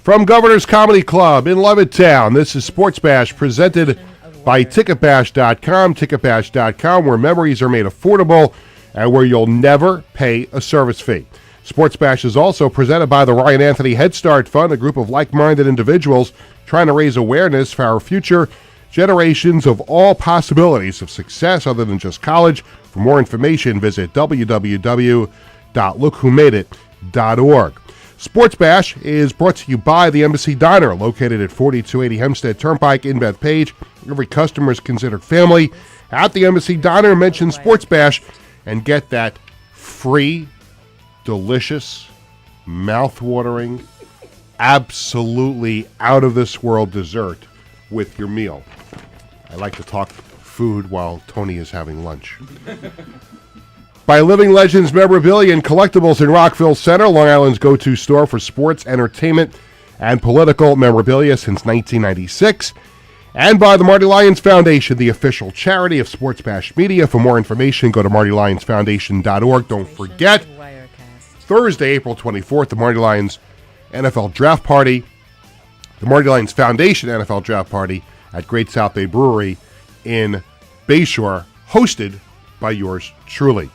From Governor's Comedy Club in Levittown, this is Sports Bash presented by TicketBash.com. TicketBash.com, where memories are made affordable and where you'll never pay a service fee. Sports Bash is also presented by the Ryan Anthony Head Start Fund, a group of like-minded individuals trying to raise awareness for our future generations of all possibilities of success other than just college. For more information, visit www.lookwhomadeit.org. Sports Bash is brought to you by the Embassy Diner, located at 4280 Hempstead Turnpike in Bethpage. Every customer is considered family. At the Embassy Diner, mention Sports Bash and get that free, delicious, mouth-watering, absolutely out-of-this-world dessert with your meal. I like to talk food while Tony is having lunch. By Living Legends Memorabilia and Collectibles in Rockville Center, Long Island's go-to store for sports, entertainment, and political memorabilia since 1996. And by the Marty Lyons Foundation, the official charity of Sports Bash Media. For more information, go to martylyonsfoundation.org. Don't forget, Thursday, April 24th, the Marty Lyons NFL Draft Party, the Marty Lyons Foundation NFL Draft Party at Great South Bay Brewery in Bayshore, hosted by yours truly.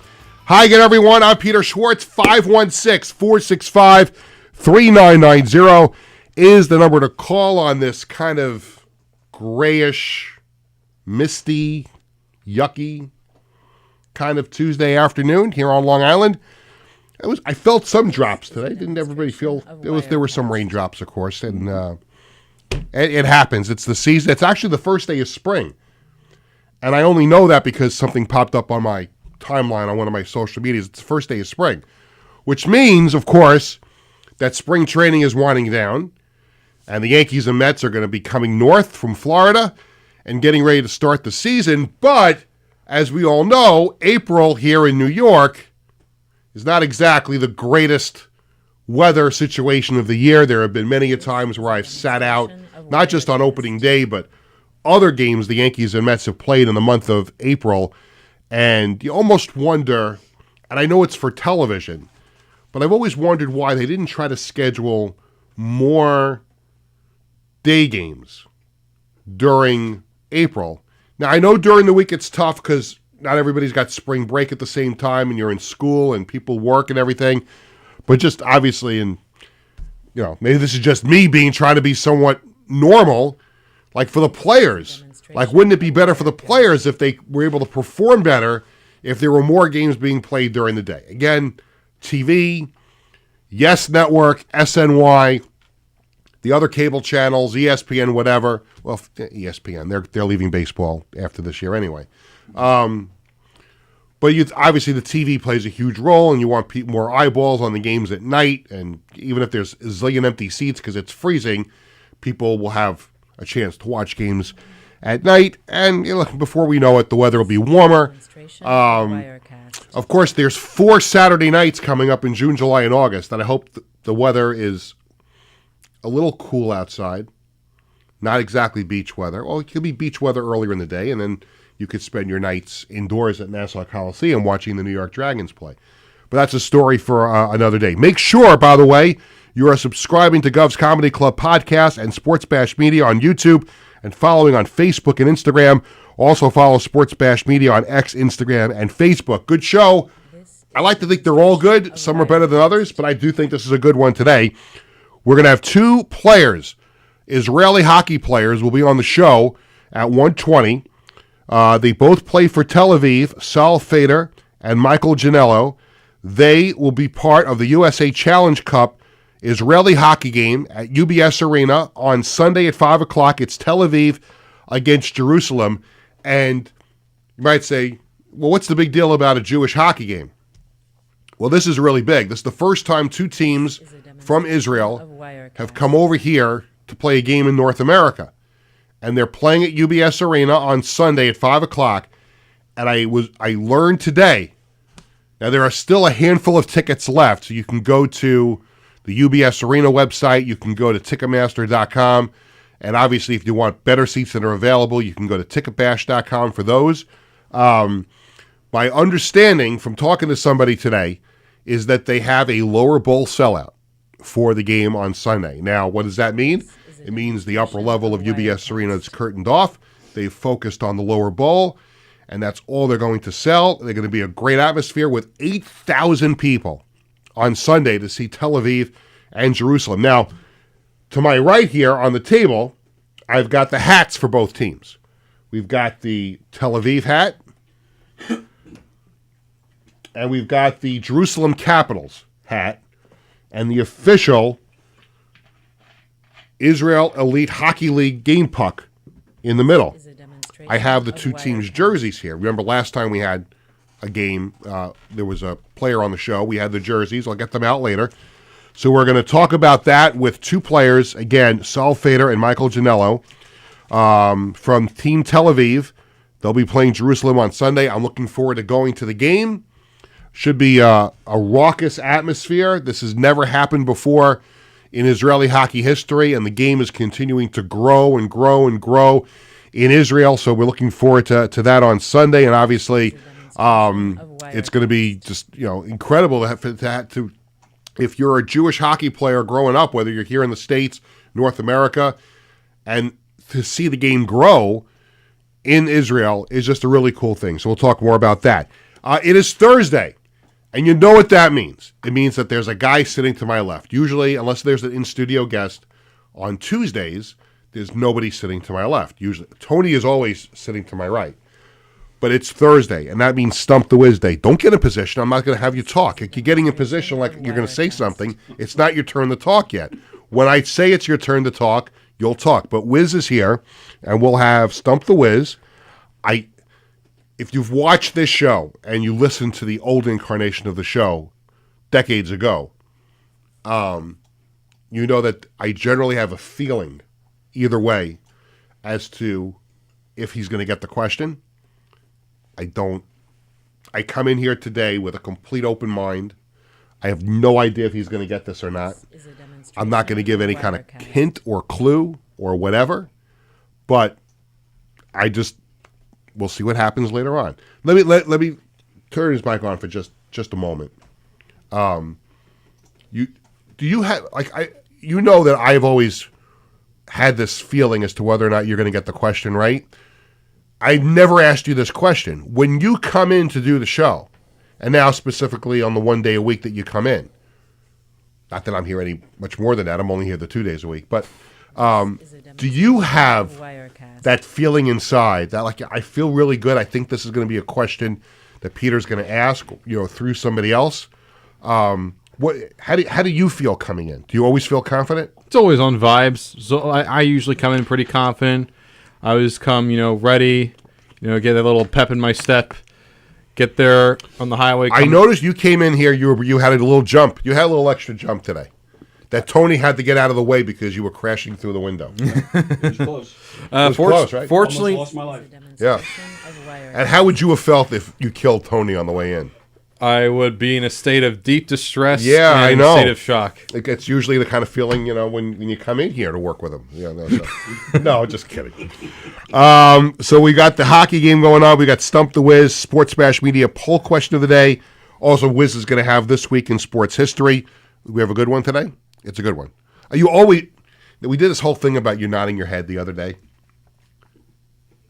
Hi again, everyone. I'm Peter Schwartz. 516-465-3990 is the number to call on this kind of grayish, misty, yucky kind of Tuesday afternoon here on Long Island. I felt some drops today. Didn't everybody feel? There were some raindrops, of course, and it happens. It's the season. It's actually the first day of spring, and I only know that because something popped up on my timeline on one of my social medias. It's the first day of spring, which means, of course, that spring training is winding down, and the Yankees and Mets are going to be coming north from Florida and getting ready to start the season. But as we all know, April here in New York is not exactly the greatest weather situation of the year. There have been many a times where I've sat out, not just on opening day, but other games the Yankees and Mets have played in the month of April. And you almost wonder, and I know it's for television, but I've always wondered why they didn't try to schedule more day games during April. Now, I know during the week it's tough because not everybody's got spring break at the same time and you're in school and people work and everything. But just obviously, and maybe this is just me trying to be somewhat normal, like for the players. Like, wouldn't it be better for the players if they were able to perform better if there were more games being played during the day? Again, TV, Yes Network, SNY, the other cable channels, ESPN, whatever. Well, ESPN, they're leaving baseball after this year anyway. But obviously the TV plays a huge role, and you want more eyeballs on the games at night. And even if there's a zillion empty seats because it's freezing, people will have a chance to watch games at night, and before we know it, the weather will be warmer. Of course, there's 4 Saturday nights coming up in June, July, and August, and I hope the weather is a little cool outside. Not exactly beach weather. Well, it could be beach weather earlier in the day, and then you could spend your nights indoors at Nassau Coliseum watching the New York Dragons play. But that's a story for another day. Make sure, by the way, you are subscribing to Govs Comedy Club podcast and Sports Bash Media on YouTube, and following on Facebook and Instagram. Also follow Sports Bash Media on X, Instagram, and Facebook. Good show. I like to think they're all good. Some are better than others, but I do think this is a good one today. We're going to have 2 players, Israeli hockey players, will be on the show at 1:20. They both play for Tel Aviv, Sal Fader and Michael Janello. They will be part of the USA Challenge Cup Israeli hockey game at UBS Arena on Sunday at 5 o'clock. It's Tel Aviv against Jerusalem. And you might say, well, what's the big deal about a Jewish hockey game? Well, this is really big. This is the first time 2 teams from Israel have come over here to play a game in North America. And they're playing at UBS Arena on Sunday at 5 o'clock. And I learned today, now there are still a handful of tickets left, so you can go to the UBS Arena website. You can go to Ticketmaster.com. And obviously, if you want better seats that are available, you can go to TicketBash.com for those. My understanding from talking to somebody today is that they have a lower bowl sellout for the game on Sunday. Now, what does that mean? It means the upper level of UBS Arena is curtained off. They've focused on the lower bowl, and that's all they're going to sell. They're going to be a great atmosphere with 8,000 people on Sunday to see Tel Aviv and Jerusalem. Now, to my right here on the table, I've got the hats for both teams. We've got the Tel Aviv hat, and we've got the Jerusalem Capitals hat, and the official Israel Elite Hockey League game puck in the middle. I have the two teams' jerseys here. Remember last time we had a game, there was a player on the show. We had the jerseys. I'll get them out later. So we're going to talk about that with two players, again, Saul Fader and Michael Janello from Team Tel Aviv. They'll be playing Jerusalem on Sunday. I'm looking forward to going to the game. Should be a raucous atmosphere. This has never happened before in Israeli hockey history, and the game is continuing to grow and grow and grow in Israel. So we're looking forward to that on Sunday, and obviously it's going to be just incredible to if you're a Jewish hockey player growing up, whether you're here in the States, North America, and to see the game grow in Israel is just a really cool thing. So we'll talk more about that. It is Thursday, and you know what that means. It means that there's a guy sitting to my left. Usually, unless there's an in-studio guest, on Tuesdays, there's nobody sitting to my left. Usually, Tony is always sitting to my right. But it's Thursday, and that means Stump the Wiz Day. Don't get in position. I'm not going to have you talk. If you're getting in position like you're going to say something, it's not your turn to talk yet. When I say it's your turn to talk, you'll talk. But Wiz is here, and we'll have Stump the Wiz. If you've watched this show and you listened to the old incarnation of the show decades ago, you know that I generally have a feeling either way as to if he's going to get the question. I don't. I come in here today with a complete open mind. I have no idea if he's going to get this or not. I'm not going to give any kind of hint or clue or whatever, but we'll see what happens later on. Let me turn his mic on for just a moment. You have that I've always had this feeling as to whether or not you're going to get the question right. I never asked you this question. When you come in to do the show, and now specifically on the 1 day a week that you come in, not that I'm here any much more than that, I'm only here the 2 days a week, but do you have that feeling inside that I feel really good, I think this is going to be a question that Peter's going to ask, through somebody else? How do you feel coming in? Do you always feel confident? It's always on vibes. So I usually come in pretty confident. I always come, ready, get a little pep in my step, get there on the highway. I noticed you came in here, you had a little jump. You had a little extra jump today that Tony had to get out of the way because you were crashing through the window. It was close. It was close, right? Fortunately, Almost lost my life. Yeah. And how would you have felt if you killed Tony on the way in? I would be in a state of deep distress. Yeah, and I know. A state of shock. It's usually the kind of feeling, when you come in here to work with him. No, just kidding. So we got the hockey game going on. We got Stump the Wiz, Sports Bash Media poll question of the day. Also, Wiz is going to have This Week in Sports History. We have a good one today? It's a good one. We did this whole thing about you nodding your head the other day.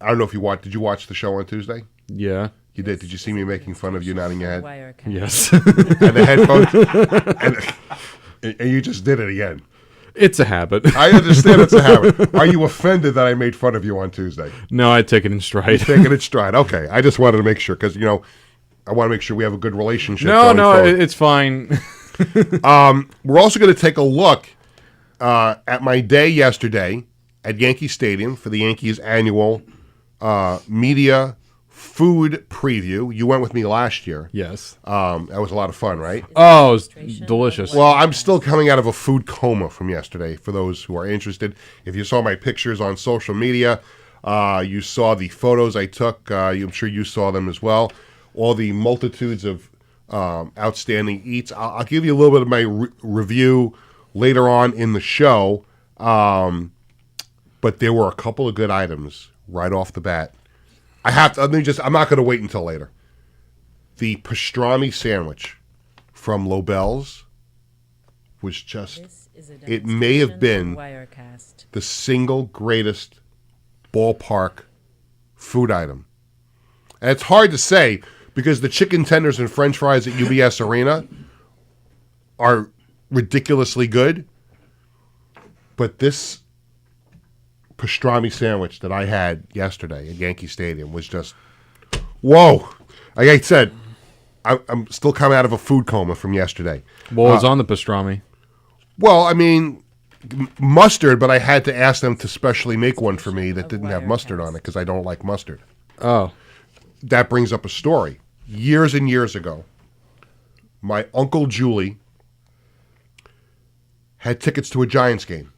I don't know if you watched. Did you watch the show on Tuesday? Yeah. You did. Did you see me making fun of you nodding your head? Yes. And the headphones? and you just did it again. It's a habit. I understand it's a habit. Are you offended that I made fun of you on Tuesday? No, I take it in stride. You take it in stride. Okay. I just wanted to make sure because, I want to make sure we have a good relationship. No, it's fine. We're also going to take a look at my day yesterday at Yankee Stadium for the Yankees annual media food preview. You went with me last year. Yes. That was a lot of fun, right? Oh, it was delicious. Well, I'm still coming out of a food coma from yesterday, for those who are interested. If you saw my pictures on social media, you saw the photos I took. I'm sure you saw them as well. All the multitudes of outstanding eats. I'll give you a little bit of my review later on in the show, but there were a couple of good items right off the bat. I'm not going to wait until later. The pastrami sandwich from Lobel's, was just, it may have been the single greatest ballpark food item. And it's hard to say because the chicken tenders and french fries at UBS Arena are ridiculously good. But this pastrami sandwich that I had yesterday at Yankee Stadium was just, whoa. Like I said, I'm still coming out of a food coma from yesterday. What was on the pastrami? Well, I mean, mustard, but I had to ask them to specially make one for me that didn't have mustard on it because I don't like mustard. Oh. That brings up a story. Years and years ago, my Uncle Julie had tickets to a Giants game.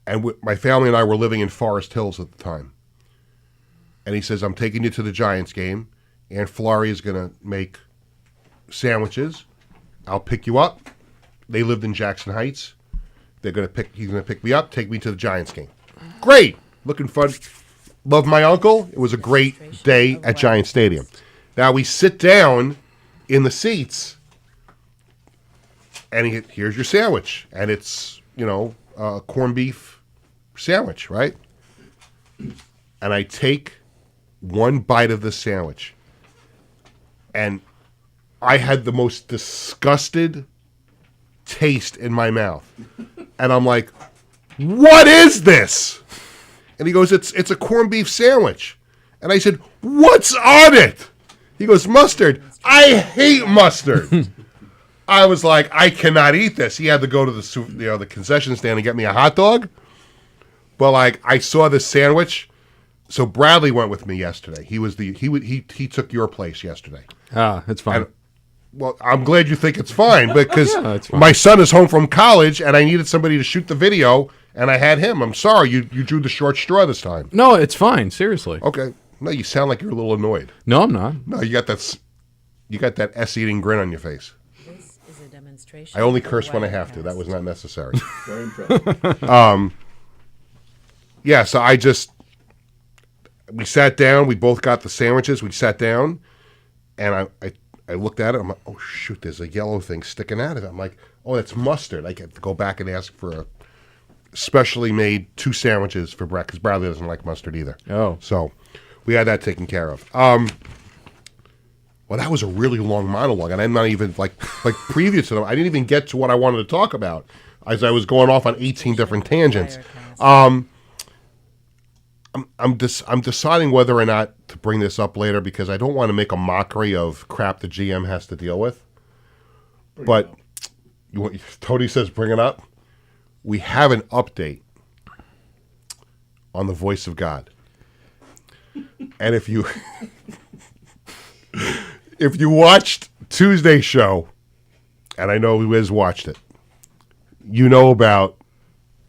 And my family and I were living in Forest Hills at the time. And he says, I'm taking you to the Giants game. Aunt Florrie is going to make sandwiches. I'll pick you up. They lived in Jackson Heights. He's going to pick me up, take me to the Giants game. Great. Looking fun. Love my uncle. It was a great day at Giant Stadium. Now we sit down in the seats, and here's your sandwich. And it's, a corned beef sandwich, right? And I take one bite of the sandwich, and I had the most disgusted taste in my mouth. And I'm like, what is this? And he goes, it's a corned beef sandwich. And I said, what's on it? He goes, mustard. I hate mustard. I was like, I cannot eat this. He had to go to the concession stand and get me a hot dog. But like, I saw this sandwich. So Bradley went with me yesterday. He took your place yesterday. Ah, it's fine. And, well, I'm glad you think it's fine because it's fine. My son is home from college and I needed somebody to shoot the video and I had him. I'm sorry you drew the short straw this time. No, it's fine. Seriously. Okay. No, you sound like you're a little annoyed. No, I'm not. No, you got that S-eating grin on your face. This is a demonstration. I only curse when I have to. That was not necessary. Very impressive. Yeah, so we sat down. We both got the sandwiches. We sat down, and I looked at it. I'm like, oh, shoot, there's a yellow thing sticking out of it. I'm like, oh, that's mustard. I get to go back and ask for a specially made 2 sandwiches for breakfast because Bradley doesn't like mustard either. Oh. So we had that taken care of. Well, that was a really long monologue, and I'm not even, like previous to them, I didn't even get to what I wanted to talk about as I was going off on 18 different tangents. I'm deciding whether or not to bring this up later because I don't want to make a mockery of crap the GM has to deal with. But Tony says bring it up. We have an update on the voice of God. And if you watched Tuesday's show, and I know Liz watched it, you know about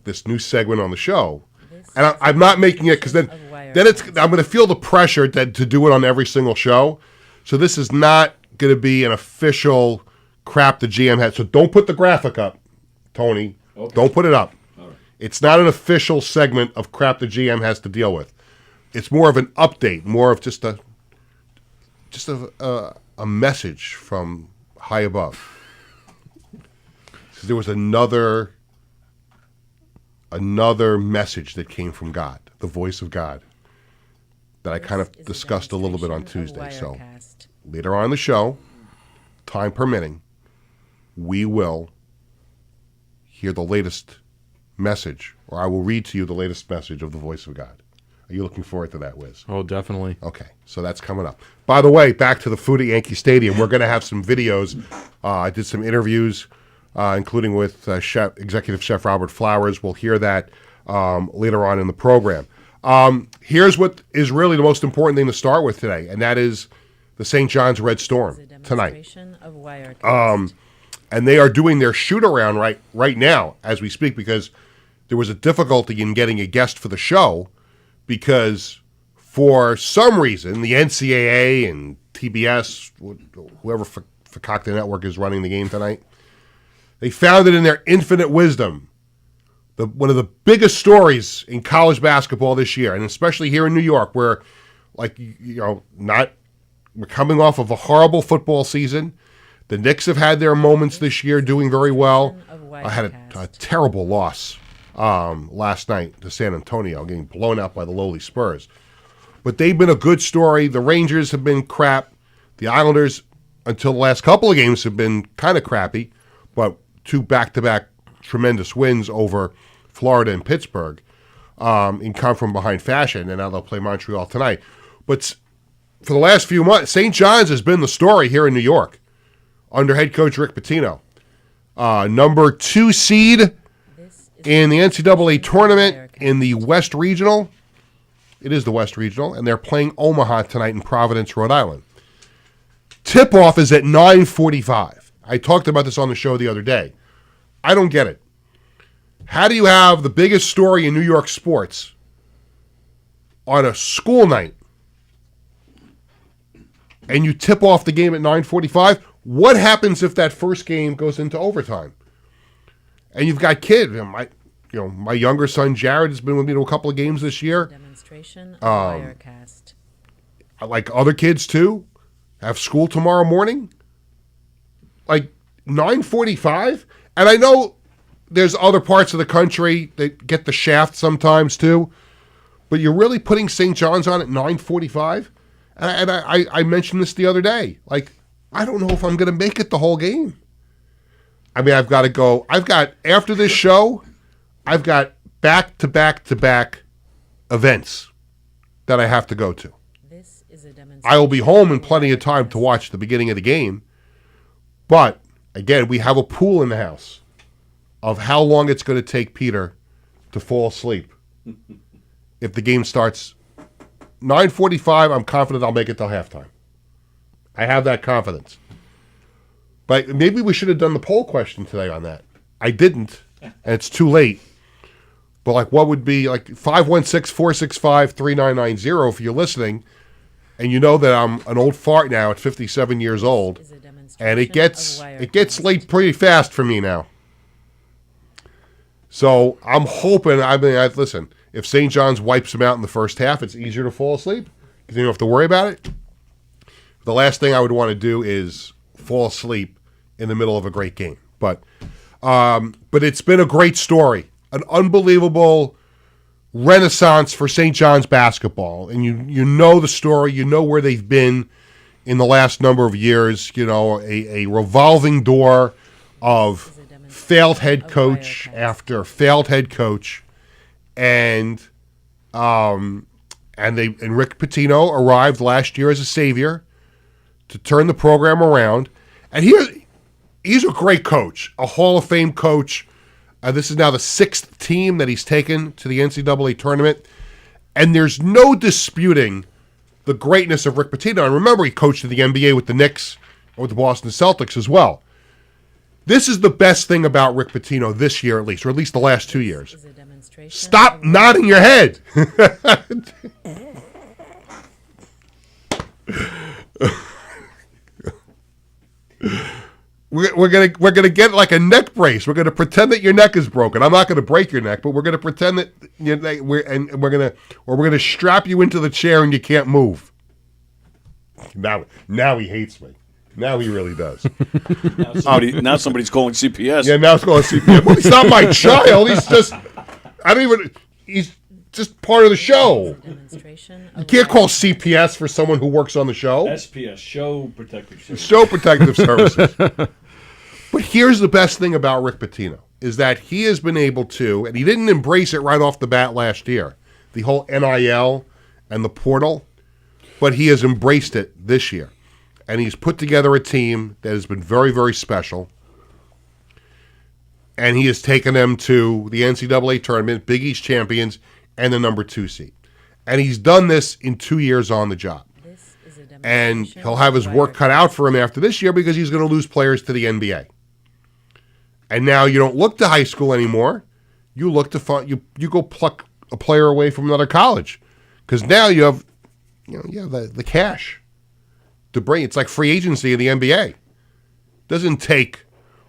this new segment on the show. And I'm not making it because then I'm going to feel the pressure to do it on every single show. So this is not going to be an official crap the GM had. So don't put the graphic up, Tony. Okay. Don't put it up. All right. It's not an official segment of crap the GM has to deal with. It's more of an update, more of just a message from high above. So there was another message that came from God, the voice of God, that I kind of discussed a little bit on Tuesday. So later on in the show, time permitting, we will hear the latest message, or I will read to you the latest message of the voice of God. Are you looking forward to that, Wiz? Oh, definitely. Okay, so that's coming up. By the way, back to the food at Yankee Stadium. We're going to have some videos. I did some interviews, including with Executive Chef Robert Flowers. We'll hear that later on in the program. Here's what is really the most important thing to start with today, and that is the St. John's Red Storm tonight. And they are doing their shoot-around right now as we speak because there was a difficulty in getting a guest for the show because for some reason the NCAA and TBS, whoever Fakakta Network is running the game tonight, they found it in their infinite wisdom. One of the biggest stories in college basketball this year, and especially here in New York, where, we're coming off of a horrible football season. The Knicks have had their moments this year doing very well. I had a terrible loss last night to San Antonio, getting blown out by the lowly Spurs. But they've been a good story. The Rangers have been crap. The Islanders, until the last couple of games, have been kind of crappy, but 2 back-to-back tremendous wins over Florida and Pittsburgh in come-from-behind fashion, and now they'll play Montreal tonight. But for the last few months, St. John's has been the story here in New York under head coach Rick Pitino. Number 2 seed in the NCAA tournament in the West Regional. It is the West Regional, and they're playing Omaha tonight in Providence, Rhode Island. Tip-off is at 9:45. I talked about this on the show the other day. I don't get it. How do you have the biggest story in New York sports on a school night and you tip off the game at 9:45? What happens if that first game goes into overtime? And you've got kids. My younger son Jared has been with me to a couple of games this year. Demonstration of Wirecast. Like other kids too, have school tomorrow morning. Like 9:45, and I know there's other parts of the country that get the shaft sometimes too, but you're really putting St. John's on at 9:45, and I mentioned this the other day. Like, I don't know if I'm going to make it the whole game. I mean, I've got to go. After this show, I've got back-to-back-to-back events that I have to go to. This is a demonstration. I will be home in plenty of time to watch the beginning of the game. But, again, we have a pool in the house of how long it's going to take Peter to fall asleep. If the game starts 9:45, I'm confident I'll make it till halftime. I have that confidence. But maybe we should have done the poll question today on that. I didn't, and it's too late. But like, what would be like 516-465-3990 if you're listening, and you know that I'm an old fart now at 57 years old, and it gets late pretty fast for me now. So I'm hoping. Listen. If St. John's wipes them out in the first half, it's easier to fall asleep because you don't have to worry about it. The last thing I would want to do is fall asleep in the middle of a great game. But it's been a great story, an unbelievable renaissance for St. John's basketball, and you know the story, you know where they've been in the last number of years. You know, a revolving door of failed head coach after failed head coach, and Rick Pitino arrived last year as a savior to turn the program around, and he's a great coach, a Hall of Fame coach. This is now the 6th team that he's taken to the NCAA tournament, and there's no disputing the greatness of Rick Pitino. And remember, he coached in the NBA with the Knicks or with the Boston Celtics as well. This is the best thing about Rick Pitino this year, at least, or at least the last 2 years. Stop nodding your head. We're gonna get like a neck brace. We're gonna pretend that your neck is broken. I'm not gonna break your neck, but we're gonna pretend that we're gonna strap you into the chair and you can't move. Now he hates me. Now he really does. Now somebody's calling CPS. Yeah, now it's calling CPS. Well, he's not my child. He's just part of the show. You can't call CPS for someone who works on the show. SPS, Show Protective Services. Show Protective Services. But here's the best thing about Rick Pitino, is that he has been able to, and he didn't embrace it right off the bat last year, the whole NIL and the portal, but he has embraced it this year. And he's put together a team that has been very, very special. And he has taken them to the NCAA tournament, Big East champions, and the number 2 seed. And he's done this in 2 years on the job. And he'll have his work cut out for him after this year because he's going to lose players to the NBA. And now you don't look to high school anymore. You look to you go pluck a player away from another college, because now you have the cash to bring. It's like free agency in the NBA. It doesn't take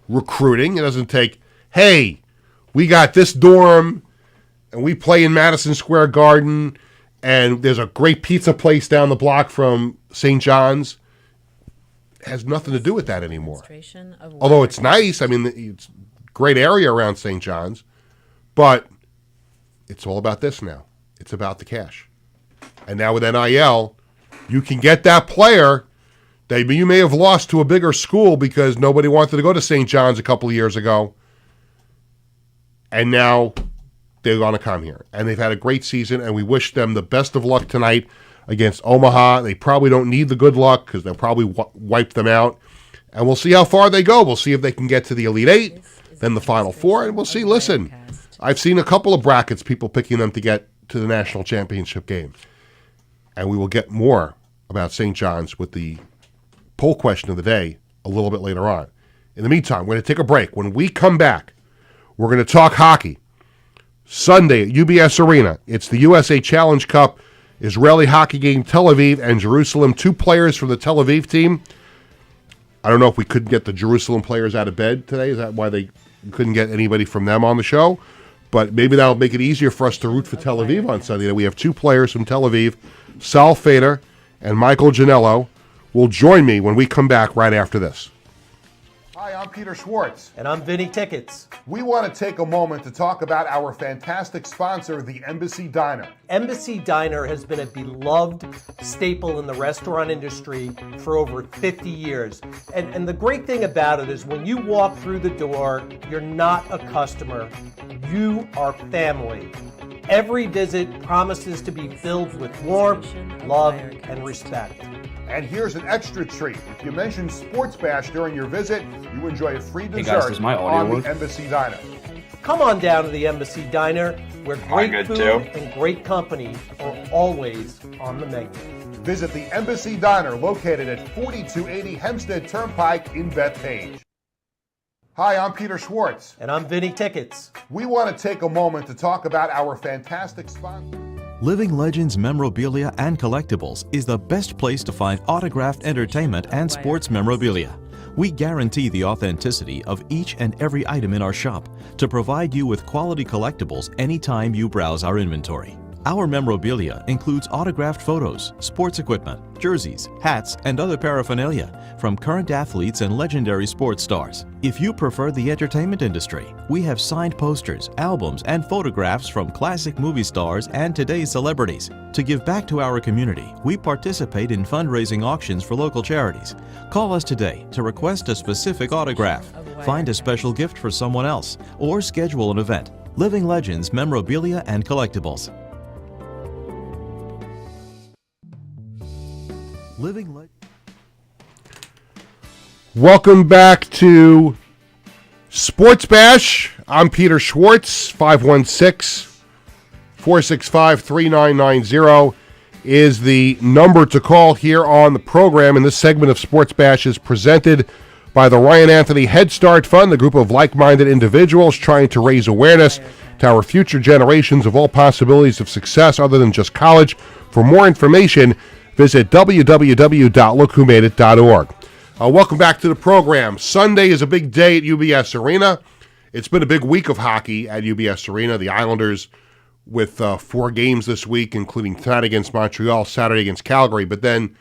recruiting. It doesn't take, hey, we got this dorm and we play in Madison Square Garden and there's a great pizza place down the block from St. John's. It has nothing to do with that anymore. Although it's nice. I mean, it's great area around St. John's, but it's all about this now. It's about the cash. And now with NIL, you can get that player that you may have lost to a bigger school because nobody wanted to go to St. John's a couple of years ago. And now they're going to come here. And they've had a great season, and we wish them the best of luck tonight against Omaha. They probably don't need the good luck because they'll probably wipe them out. And we'll see how far they go. We'll see if they can get to the Elite Eight, then the Final Four, and we'll see. Listen, I've seen a couple of brackets, people picking them to get to the national championship game. And we will get more about St. John's with the poll question of the day a little bit later on. In the meantime, we're going to take a break. When we come back, we're going to talk hockey. Sunday at UBS Arena, it's the USA Challenge Cup, Israeli hockey game, Tel Aviv and Jerusalem. 2 players from the Tel Aviv team. I don't know if we couldn't get the Jerusalem players out of bed today. Is that why they couldn't get anybody from them on the show? But maybe that'll make it easier for us to root for Tel Aviv on Sunday. We have 2 players from Tel Aviv, Sal Fader and Michael Janello, will join me when we come back right after this. Hi, I'm Peter Schwartz. And I'm Vinny Tickets. We want to take a moment to talk about our fantastic sponsor, the Embassy Diner. Embassy Diner has been a beloved staple in the restaurant industry for over 50 years. And the great thing about it is when you walk through the door, you're not a customer, you are family. Every visit promises to be filled with warmth, love, and respect. And here's an extra treat. If you mention Sports Bash during your visit, you enjoy a free dessert does my audio on work? the Embassy Diner. Come on down to the Embassy Diner, where great good food too. and great company are always on the menu. Visit the Embassy Diner located at 4280 Hempstead Turnpike in Bethpage. Hi, I'm Peter Schwartz. And I'm Vinny Tickets. We want to take a moment to talk about our fantastic sponsor. Living Legends Memorabilia and Collectibles is the best place to find autographed entertainment and sports memorabilia. We guarantee the authenticity of each and every item in our shop to provide you with quality collectibles anytime you browse our inventory. Our memorabilia includes autographed photos, sports equipment, jerseys, hats, and other paraphernalia from current athletes and legendary sports stars. If you prefer the entertainment industry, we have signed posters, albums, and photographs from classic movie stars and today's celebrities. To give back to our community, we participate in fundraising auctions for local charities. Call us today to request a specific autograph, find a special gift for someone else, or schedule an event. Living Legends Memorabilia and Collectibles. Welcome back to Sports Bash. I'm Peter Schwartz. 516-465-3990 is the number to call here on the program. And this segment of Sports Bash is presented by the Ryan Anthony Head Start Fund, the group of like-minded individuals trying to raise awareness to our future generations of all possibilities of success other than just college. For more information, visit www.lookwhomadeit.org. Welcome back to the program. Sunday is a big day at UBS Arena. It's been a big week of hockey at UBS Arena. The Islanders with 4 games this week, including tonight against Montreal, Saturday against Calgary. But then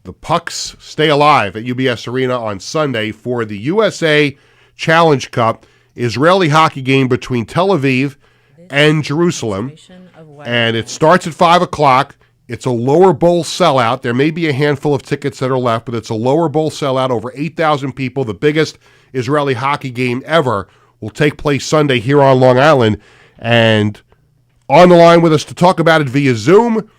the Pucks stay alive at UBS Arena on Sunday for the USA Challenge Cup Israeli hockey game between Tel Aviv and Jerusalem. And it starts at 5 o'clock. It's a lower bowl sellout. There may be a handful of tickets that are left, but it's a lower bowl sellout. Over 8,000 people. The biggest Israeli hockey game ever will take place Sunday here on Long Island. And on the line with us to talk about it via Zoom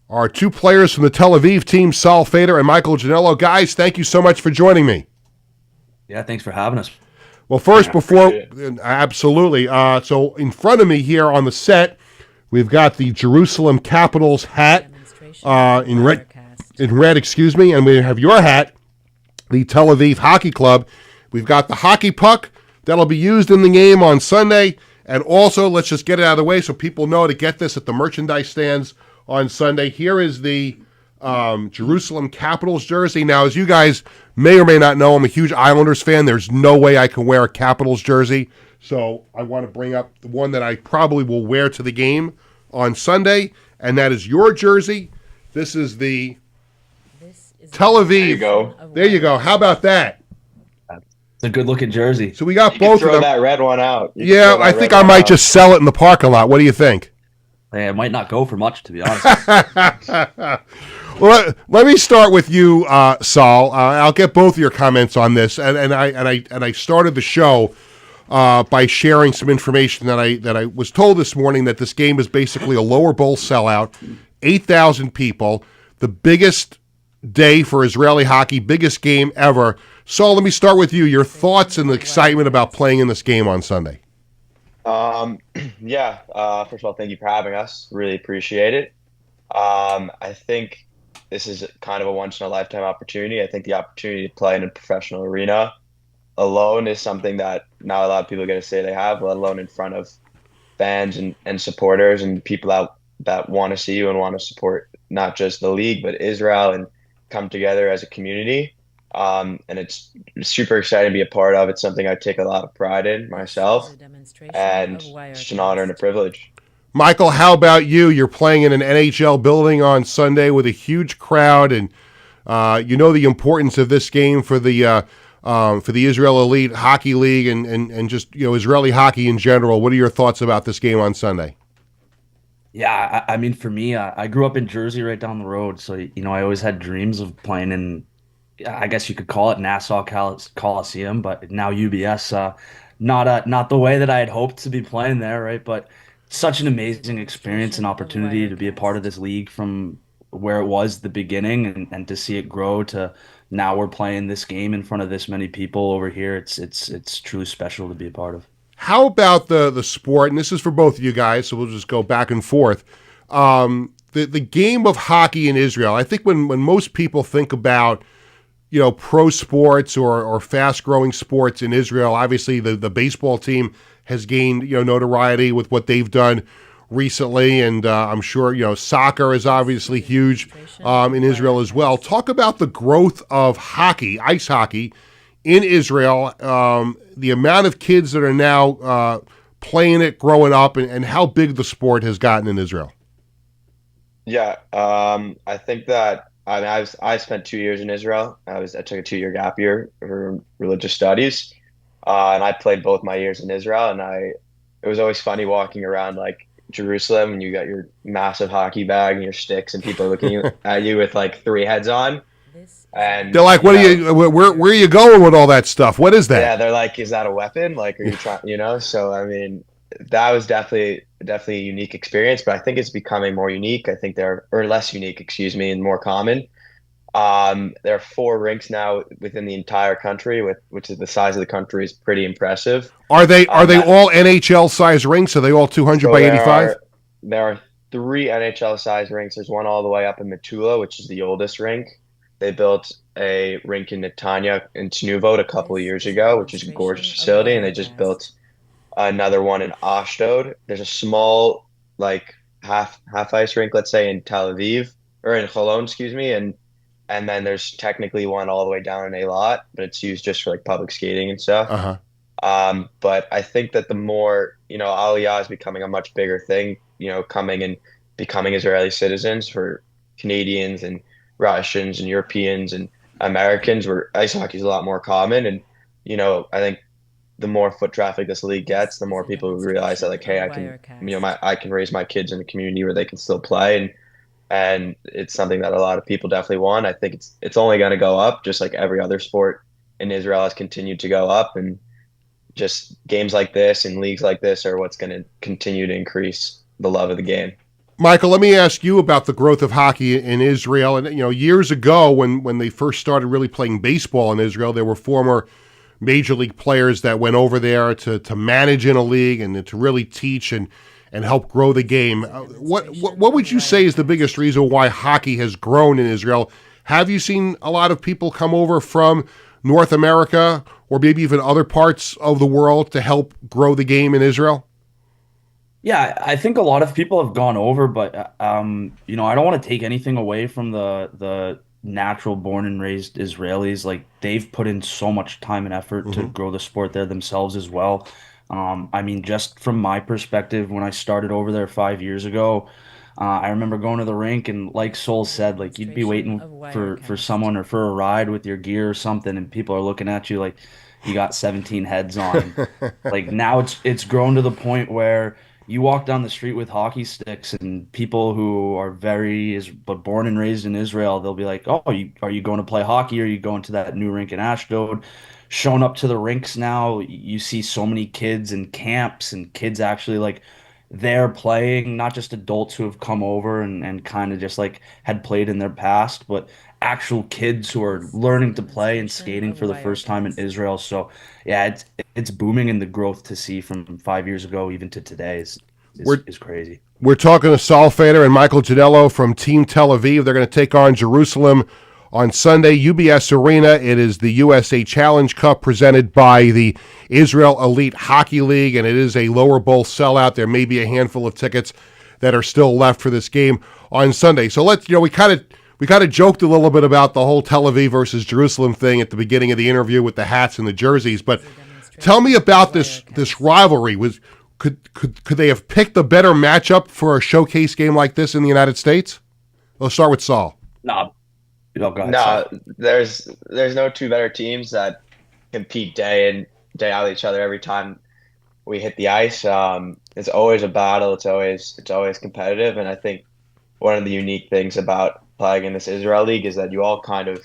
are 2 players from the Tel Aviv team, Sal Fader and Michael Janello. Guys, thank you so much for joining me. Yeah, thanks for having us. Well, first, absolutely. So in front of me here on the set, we've got the Jerusalem Capitals hat in red, and we have your hat, the Tel Aviv Hockey Club. We've got the hockey puck that'll be used in the game on Sunday, and also, let's just get it out of the way so people know to get this at the merchandise stands on Sunday. Here is the Jerusalem Capitals jersey. Now, as you guys may or may not know, I'm a huge Islanders fan. There's no way I can wear a Capitals jersey. So I want to bring up the one that I probably will wear to the game on Sunday, and that is your jersey. This is the Tel Aviv. There you go. There you go. How about that? It's a good-looking jersey. So we got You both can of throw them. that red one out. You can Yeah, throw that I think red I one might out. just sell it in the parking lot. What do you think? Hey, it might not go for much, to be honest. Well, let me start with you, Saul. I'll get both of your comments on this, and I started the show by sharing some information that I was told this morning that this game is basically a lower bowl sellout, 8,000 people, the biggest day for Israeli hockey, biggest game ever. Saul, let me start with you. Your thoughts and the excitement about playing in this game on Sunday. Yeah. First of all, thank you for having us. Really appreciate it. I think this is kind of a once in a lifetime opportunity. I think the opportunity to play in a professional arena alone is something that not a lot of people get to say they have, let alone in front of fans and supporters and people that want to see you and want to support not just the league, but Israel and come together as a community. And it's super exciting to be a part of. It's something I take a lot of pride in myself, and it's just an honor and a privilege. Michael, how about you? You're playing in an NHL building on Sunday with a huge crowd, and you know the importance of this game for the Israel Elite Hockey League and just Israeli hockey in general. What are your thoughts about this game on Sunday? Yeah, I mean, for me, I grew up in Jersey right down the road, so I always had dreams of playing in, I guess you could call it Nassau Coliseum, but now UBS. Not the way that I had hoped to be playing there, right? But such an amazing experience and opportunity to be a part of this league from where it was the beginning and to see it grow to now we're playing this game in front of this many people over here. It's truly special to be a part of. How about the sport? And this is for both of you guys, so we'll just go back and forth. The game of hockey in Israel. I think when most people think about pro sports or fast growing sports in Israel, obviously the baseball team has gained notoriety with what they've done recently, and I'm sure soccer is obviously huge in Israel as well. Talk about the growth of hockey, ice hockey, in Israel, the amount of kids that are now playing it, growing up, and how big the sport has gotten in Israel. Yeah, I think that I spent 2 years in Israel. I took a 2-year gap year for religious studies, and I played both my years in Israel. And it was always funny walking around like Jerusalem, and you got your massive hockey bag and your sticks, and people are looking at you with like 3 heads on. And they're like, "What are you? Where are you going with all that stuff? What is that?" Yeah, they're like, "Is that a weapon? Like, are you trying?" So I mean, that was definitely a unique experience. But I think it's becoming more unique. I think or less unique, excuse me, and more common. There are 4 rinks now within the entire country, which is the size of the country is pretty impressive. Are they all NHL size rinks? Are they all 200 by 85? There are 3 NHL size rinks. There's one all the way up in Metula, which is the oldest rink. They built a rink in Netanya in Tnuvot a couple of years ago, which is a gorgeous facility, and they just built another one in Ashdod. There's a small, like half ice rink, let's say, in Tel Aviv or in Cholon, excuse me, and then there's technically one all the way down in Eilat, but it's used just for like public skating and stuff. But I think that the more Aliyah is becoming a much bigger thing. Coming and becoming Israeli citizens for Canadians and Russians and Europeans and Americans, where ice hockey is a lot more common. And I think the more foot traffic this league gets, the more people realize that, like, hey, I can raise my kids in a community where they can still play, and it's something that a lot of people definitely want. I think it's only going to go up, just like every other sport in Israel has continued to go up, and just games like this and leagues like this are what's going to continue to increase the love of the game. Michael, let me ask you about the growth of hockey in Israel. And years ago, when they first started really playing baseball in Israel, there were former major league players that went over there to manage in a league and to really teach and help grow the game. What would you say is the biggest reason why hockey has grown in Israel? Have you seen a lot of people come over from North America or maybe even other parts of the world to help grow the game in Israel? Yeah, I think a lot of people have gone over, but I don't want to take anything away from the natural born and raised Israelis. Like, they've put in so much time and effort to grow the sport there themselves as well. I mean, just from my perspective, when I started over there 5 years ago, I remember going to the rink and like Sol said, like you'd be waiting for someone or for a ride with your gear or something, and people are looking at you like you got 17 heads on. And, like now it's grown to the point where you walk down the street with hockey sticks and people who are but born and raised in Israel, they'll be like, "Oh, are you going to play hockey? Or are you going to that new rink in Ashdod?" Showing up to the rinks now, you see so many kids in camps and kids actually like they're playing, not just adults who have come over and kind of just like had played in their past, but actual kids who are learning to play and skating for the first time in Israel. So yeah, it's booming, and the growth to see from 5 years ago even to today is crazy. We're talking to Saul Fader and Michael Janello from Team Tel Aviv. They're going to take on Jerusalem on Sunday, UBS Arena. It is the USA Challenge Cup presented by the Israel Elite Hockey League, and it is a lower bowl sellout. There may be a handful of tickets that are still left for this game on Sunday. So we kind of joked a little bit about the whole Tel Aviv versus Jerusalem thing at the beginning of the interview with the hats and the jerseys, but tell me about this rivalry. Could they have picked a better matchup for a showcase game like this in the United States? Let's start with Saul. No. Go ahead, No, there's no two better teams that compete day in, day out with each other every time we hit the ice. It's always a battle. It's always competitive, and I think one of the unique things about playing in this Israel League is that you all kind of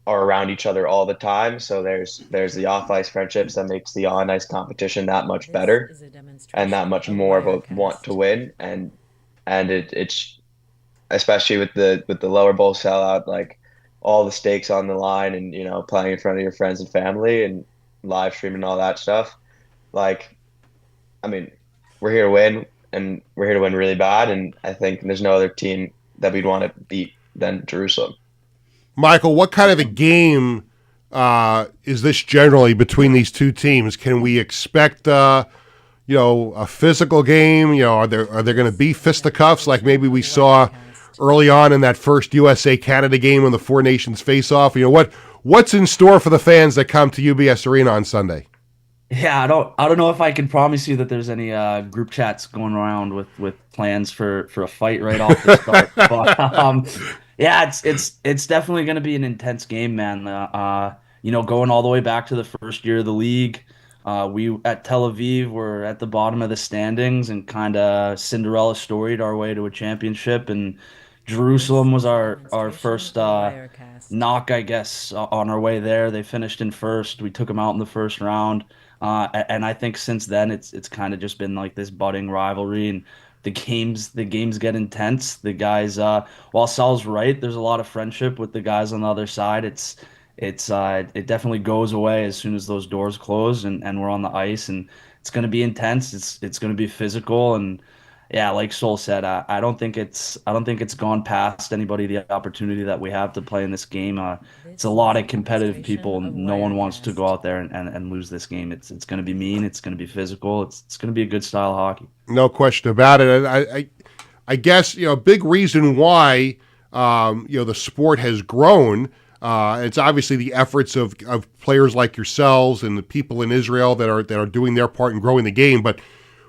are around each other all the time. So there's the off-ice friendships that makes the on-ice competition that much better and that much more of a want to win. And it's especially with the lower bowl sellout, like all the stakes on the line, and playing in front of your friends and family and live streaming and all that stuff. Like, I mean, we're here to win, and we're here to win really bad. And I think there's no other team that we'd want to beat than Jerusalem. Michael, what kind of a game is this generally between these two teams? Can we expect a physical game? Are there going to be fisticuffs like maybe we saw early on in that first USA-Canada game when the four nations face off? What's in store for the fans that come to UBS Arena on Sunday? Yeah, I don't know if I can promise you that there's any group chats going around with plans for a fight right off the start. But yeah, it's definitely going to be an intense game, man. Going all the way back to the first year of the league, we at Tel Aviv were at the bottom of the standings and kind of Cinderella storied our way to a championship, and Jerusalem was our first knock, I guess, on our way there. They finished in first. We took them out in the first round. And I think since then it's kind of just been like this budding rivalry, and the games get intense. The guys, while Sal's right, there's a lot of friendship with the guys on the other side. It definitely goes away as soon as those doors close and we're on the ice, and it's going to be intense. It's going to be physical, and yeah, like Sol said, I don't think it's gone past anybody the opportunity that we have to play in this game. It's a lot of competitive people. No one wants to go out there and lose this game. It's going to be mean. It's going to be physical. It's going to be a good style of hockey. No question about it. I guess a big reason why the sport has grown. It's obviously the efforts of players like yourselves and the people in Israel that are doing their part in growing the game, but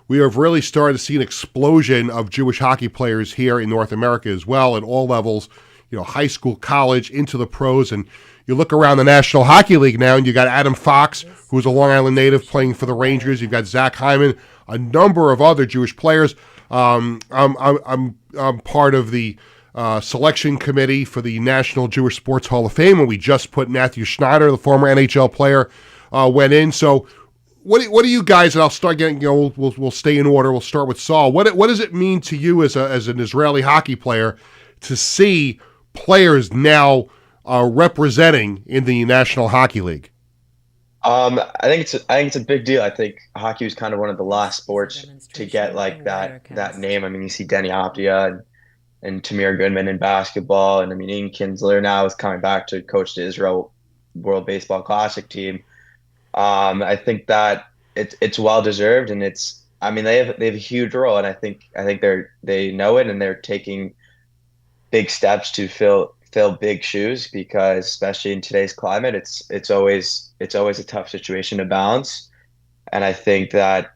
we have really started to see an explosion of Jewish hockey players here in North America as well at all levels, high school, college, into the pros. And you look around the National Hockey League now, and you got Adam Fox, who's a Long Island native, playing for the Rangers. You've got Zach Hyman, a number of other Jewish players. I'm part of the selection committee for the National Jewish Sports Hall of Fame, and we just put Matthew Schneider, the former NHL player, went in. So what do you guys, and I'll start getting, we'll stay in order. We'll start with Saul. What does it mean to you as an Israeli hockey player to see players now representing in the National Hockey League? I think it's a big deal. I think hockey was kind of one of the last sports to get like that name. I mean, you see Denny Aptia and Tamir Goodman in basketball, and I mean Ian Kinsler now is coming back to coach the Israel World Baseball Classic team. I think that it's well deserved, and they have a huge role, and I think they know it, and they're taking big steps to fill big shoes, because especially in today's climate, it's always a tough situation to balance. And I think that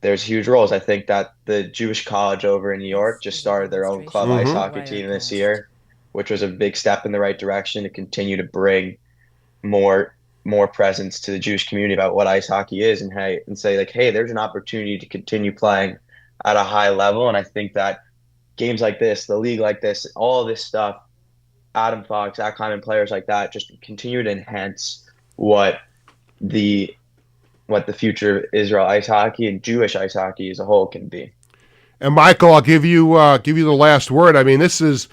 there's huge roles. I think that the Jewish college over in New York just started their own club ice Mhm. hockey team this year, which was a big step in the right direction to continue to bring more presence to the Jewish community about what ice hockey is, and say like, hey, there's an opportunity to continue playing at a high level. And I think that games like this, the league like this, all of this stuff, Adam Fox, Zach Hyman, players like that, just continue to enhance what the future of Israel ice hockey and Jewish ice hockey as a whole can be. And Michael, I'll give you the last word. I mean, this is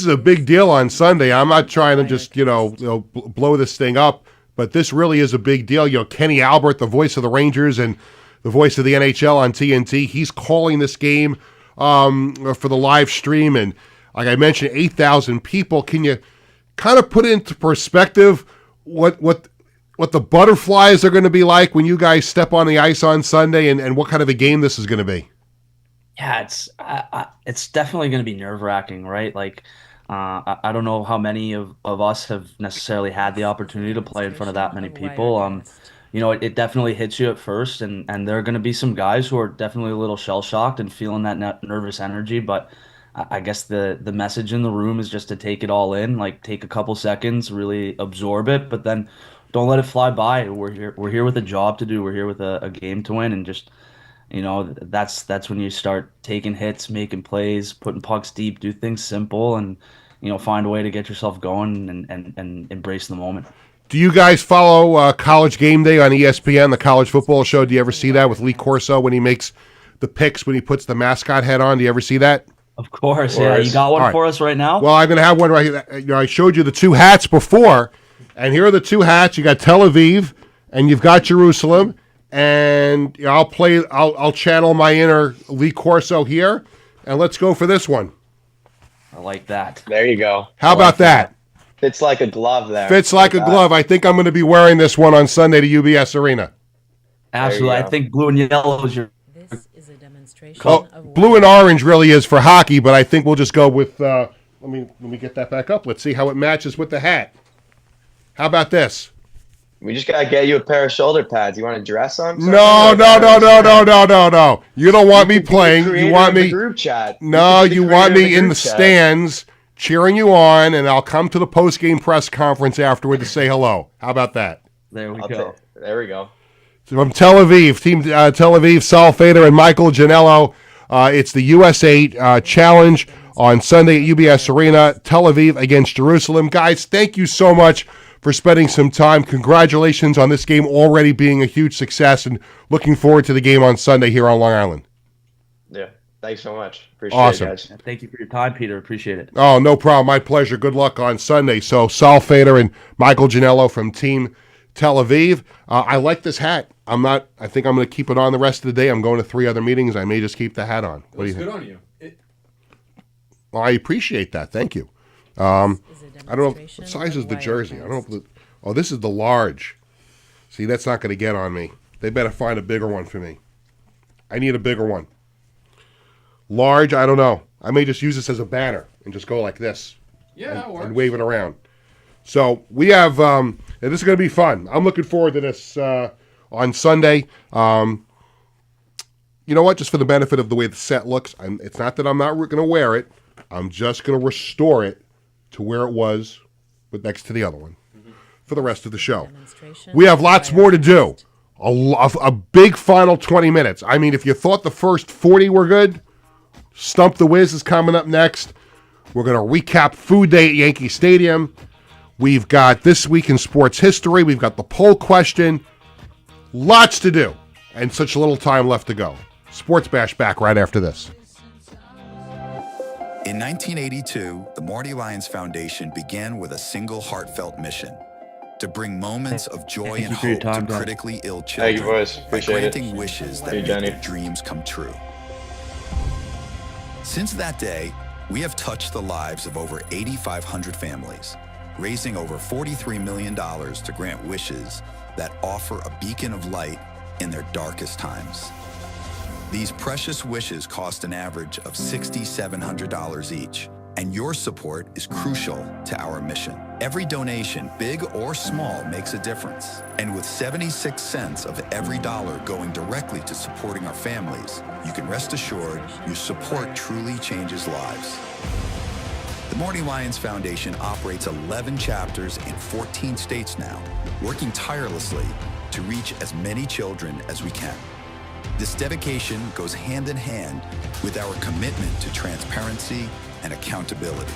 a big deal on Sunday. I'm not trying to just blow this thing up, but this really is a big deal. Kenny Albert, the voice of the Rangers and the voice of the NHL on TNT, he's calling this game for the live stream, and like I mentioned, 8,000 people. Can you kind of put into perspective what the butterflies are going to be like when you guys step on the ice on Sunday, and what kind of a game this is going to be? Yeah, it's definitely going to be nerve-wracking, right? Like, I don't know how many of us have necessarily had the opportunity to play in front of that many people. It definitely hits you at first, and there are going to be some guys who are definitely a little shell-shocked and feeling that nervous energy, but I guess the message in the room is just to take it all in, like take a couple seconds, really absorb it, but then don't let it fly by. We're here with a job to do. We're here with a game to win, and just that's when you start taking hits, making plays, putting pucks deep, do things simple, and find a way to get yourself going and embrace the moment. Do you guys follow College Game Day on ESPN, the college football show? Do you ever see that with Lee Corso when he makes the picks, when he puts the mascot head on? Do you ever see that? Of course, yeah. You got one for us right now? Well, I'm going to have one right here. I showed you the two hats before, and here are the two hats. You got Tel Aviv, and you've got Jerusalem, and I'll channel my inner Lee Corso here, and let's go for this one. I like that. There you go. How about that? Fits like a glove there. Fits like a glove. I think I'm going to be wearing this one on Sunday to UBS Arena. Absolutely. I think blue and yellow is your... This is a demonstration of blue and orange really is for hockey, but I think we'll just go with. Let me get that back up. Let's see how it matches with the hat. How about this? We just gotta get you a pair of shoulder pads. You want to dress on? No. You don't want me playing. You want me group chat. No, you want me in the stands cheering you on, and I'll come to the post-game press conference afterward to say hello. How about that? There we go. There we go. From Tel Aviv, Team Tel Aviv, Sal Fader and Michael Janello. It's the US8 Challenge on Sunday at UBS Arena. Tel Aviv against Jerusalem. Guys, thank you so much for spending some time. Congratulations on this game already being a huge success, and looking forward to the game on Sunday here on Long Island. Yeah, thanks so much. Appreciate Awesome. it, guys. Thank you for your time, Peter. Appreciate it. Oh, no problem. My pleasure. Good luck on Sunday. So, Sal Fader and Michael Janello from Team Tel Aviv. I like this hat. I think I'm going to keep it on the rest of the day. I'm going to 3 other meetings. I may just keep the hat on. What do you think? Good on you. Well, I appreciate that. Thank you. I don't know what size is the jersey. I don't know. Oh, this is the large. See, that's not going to get on me. They better find a bigger one for me. I need a bigger one. Large, I don't know. I may just use this as a banner and just go like this. Yeah, that works. And wave it around. So we have, this is going to be fun. I'm looking forward to this on Sunday. You know what? Just for the benefit of the way the set looks, it's not that I'm not going to wear it. I'm just going to restore it to where it was, but next to the other one, for the rest of the show. We have lots more to do. A big final 20 minutes. I mean, if you thought the first 40 were good, Stump the Wiz is coming up next. We're going to recap Food Day at Yankee Stadium. We've got This Week in Sports History. We've got the poll question. Lots to do, and such little time left to go. Sports Bash back right after this. In 1982, the Marty Lyons Foundation began with a single heartfelt mission: to bring moments of joy and hope to critically ill children. Thank you, boys. Appreciate by granting wishes that make their dreams come true. Since that day, we have touched the lives of over 8,500 families, raising over $43 million to grant wishes that offer a beacon of light in their darkest times. These precious wishes cost an average of $6,700 each And your support is crucial to our mission. Every donation, big or small, makes a difference. And with 76 cents of every dollar going directly to supporting our families, you can rest assured your support truly changes lives. The Morning Lions Foundation operates 11 chapters in 14 states now, working tirelessly to reach as many children as we can. This dedication goes hand in hand with our commitment to transparency and accountability,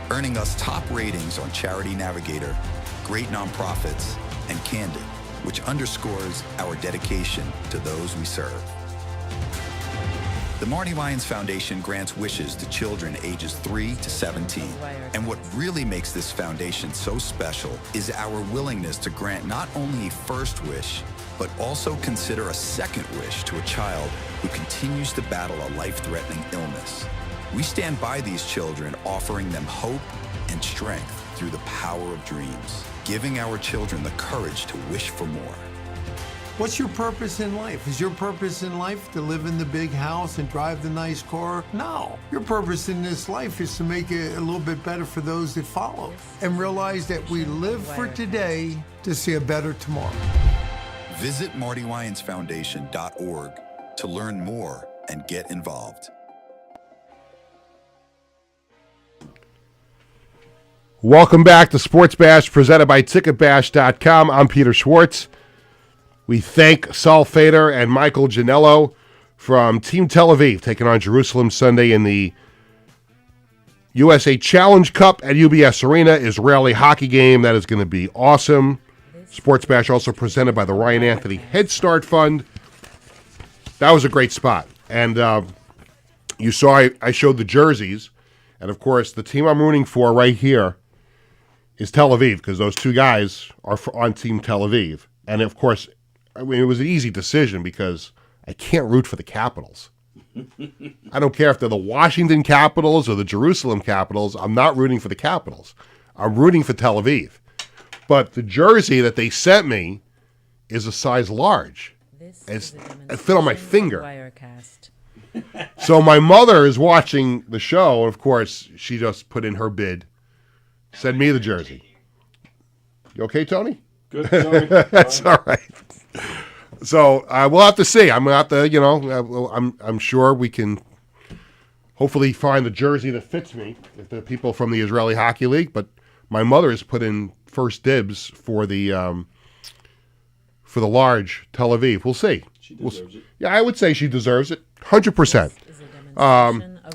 earning us top ratings on Charity Navigator, Great Nonprofits, and Candid, which underscores our dedication to those we serve. The Marty Lyons Foundation grants wishes to children ages 3 to 17. And what really makes this foundation so special is our willingness to grant not only a first wish, but also consider a second wish to a child who continues to battle a life-threatening illness. We stand by these children, offering them hope and strength through the power of dreams, giving our children the courage to wish for more. What's your purpose in life? Is your purpose in life to live in the big house and drive the nice car? No. Your purpose in this life is to make it a little bit better for those that follow and realize that we live for today to see a better tomorrow. Visit MartyLyonsFoundation.org to learn more and get involved. Welcome back to Sports Bash, presented by TicketBash.com. I'm Peter Schwartz. We thank Saul Fader and Michael Janello from Team Tel Aviv, taking on Jerusalem Sunday in the USA Challenge Cup at UBS Arena, Israeli hockey game. That is going to be awesome. Sports Bash also presented by the Ryan Anthony Head Start Fund. That was a great spot. And you saw I showed the jerseys. And, of course, the team I'm rooting for right here is Tel Aviv, because those two guys are on Team Tel Aviv. And, of course, I mean, it was an easy decision because I can't root for the Capitals. I don't care if they're the Washington Capitals or the Jerusalem Capitals. I'm not rooting for the Capitals. I'm rooting for Tel Aviv. But the jersey that they sent me is a size large. It fit on my finger. So my mother is watching the show, and of course, she just put in her bid. Send me the jersey. You okay, Tony? Good. Sorry. That's all right. So we'll have to see. I'm gonna have to, I'm sure we can hopefully find the jersey that fits me. If the people from the Israeli Hockey League, but my mother has put in first dibs for the large Tel Aviv. We'll see. She deserves it. Yeah, I would say she deserves it, 100%.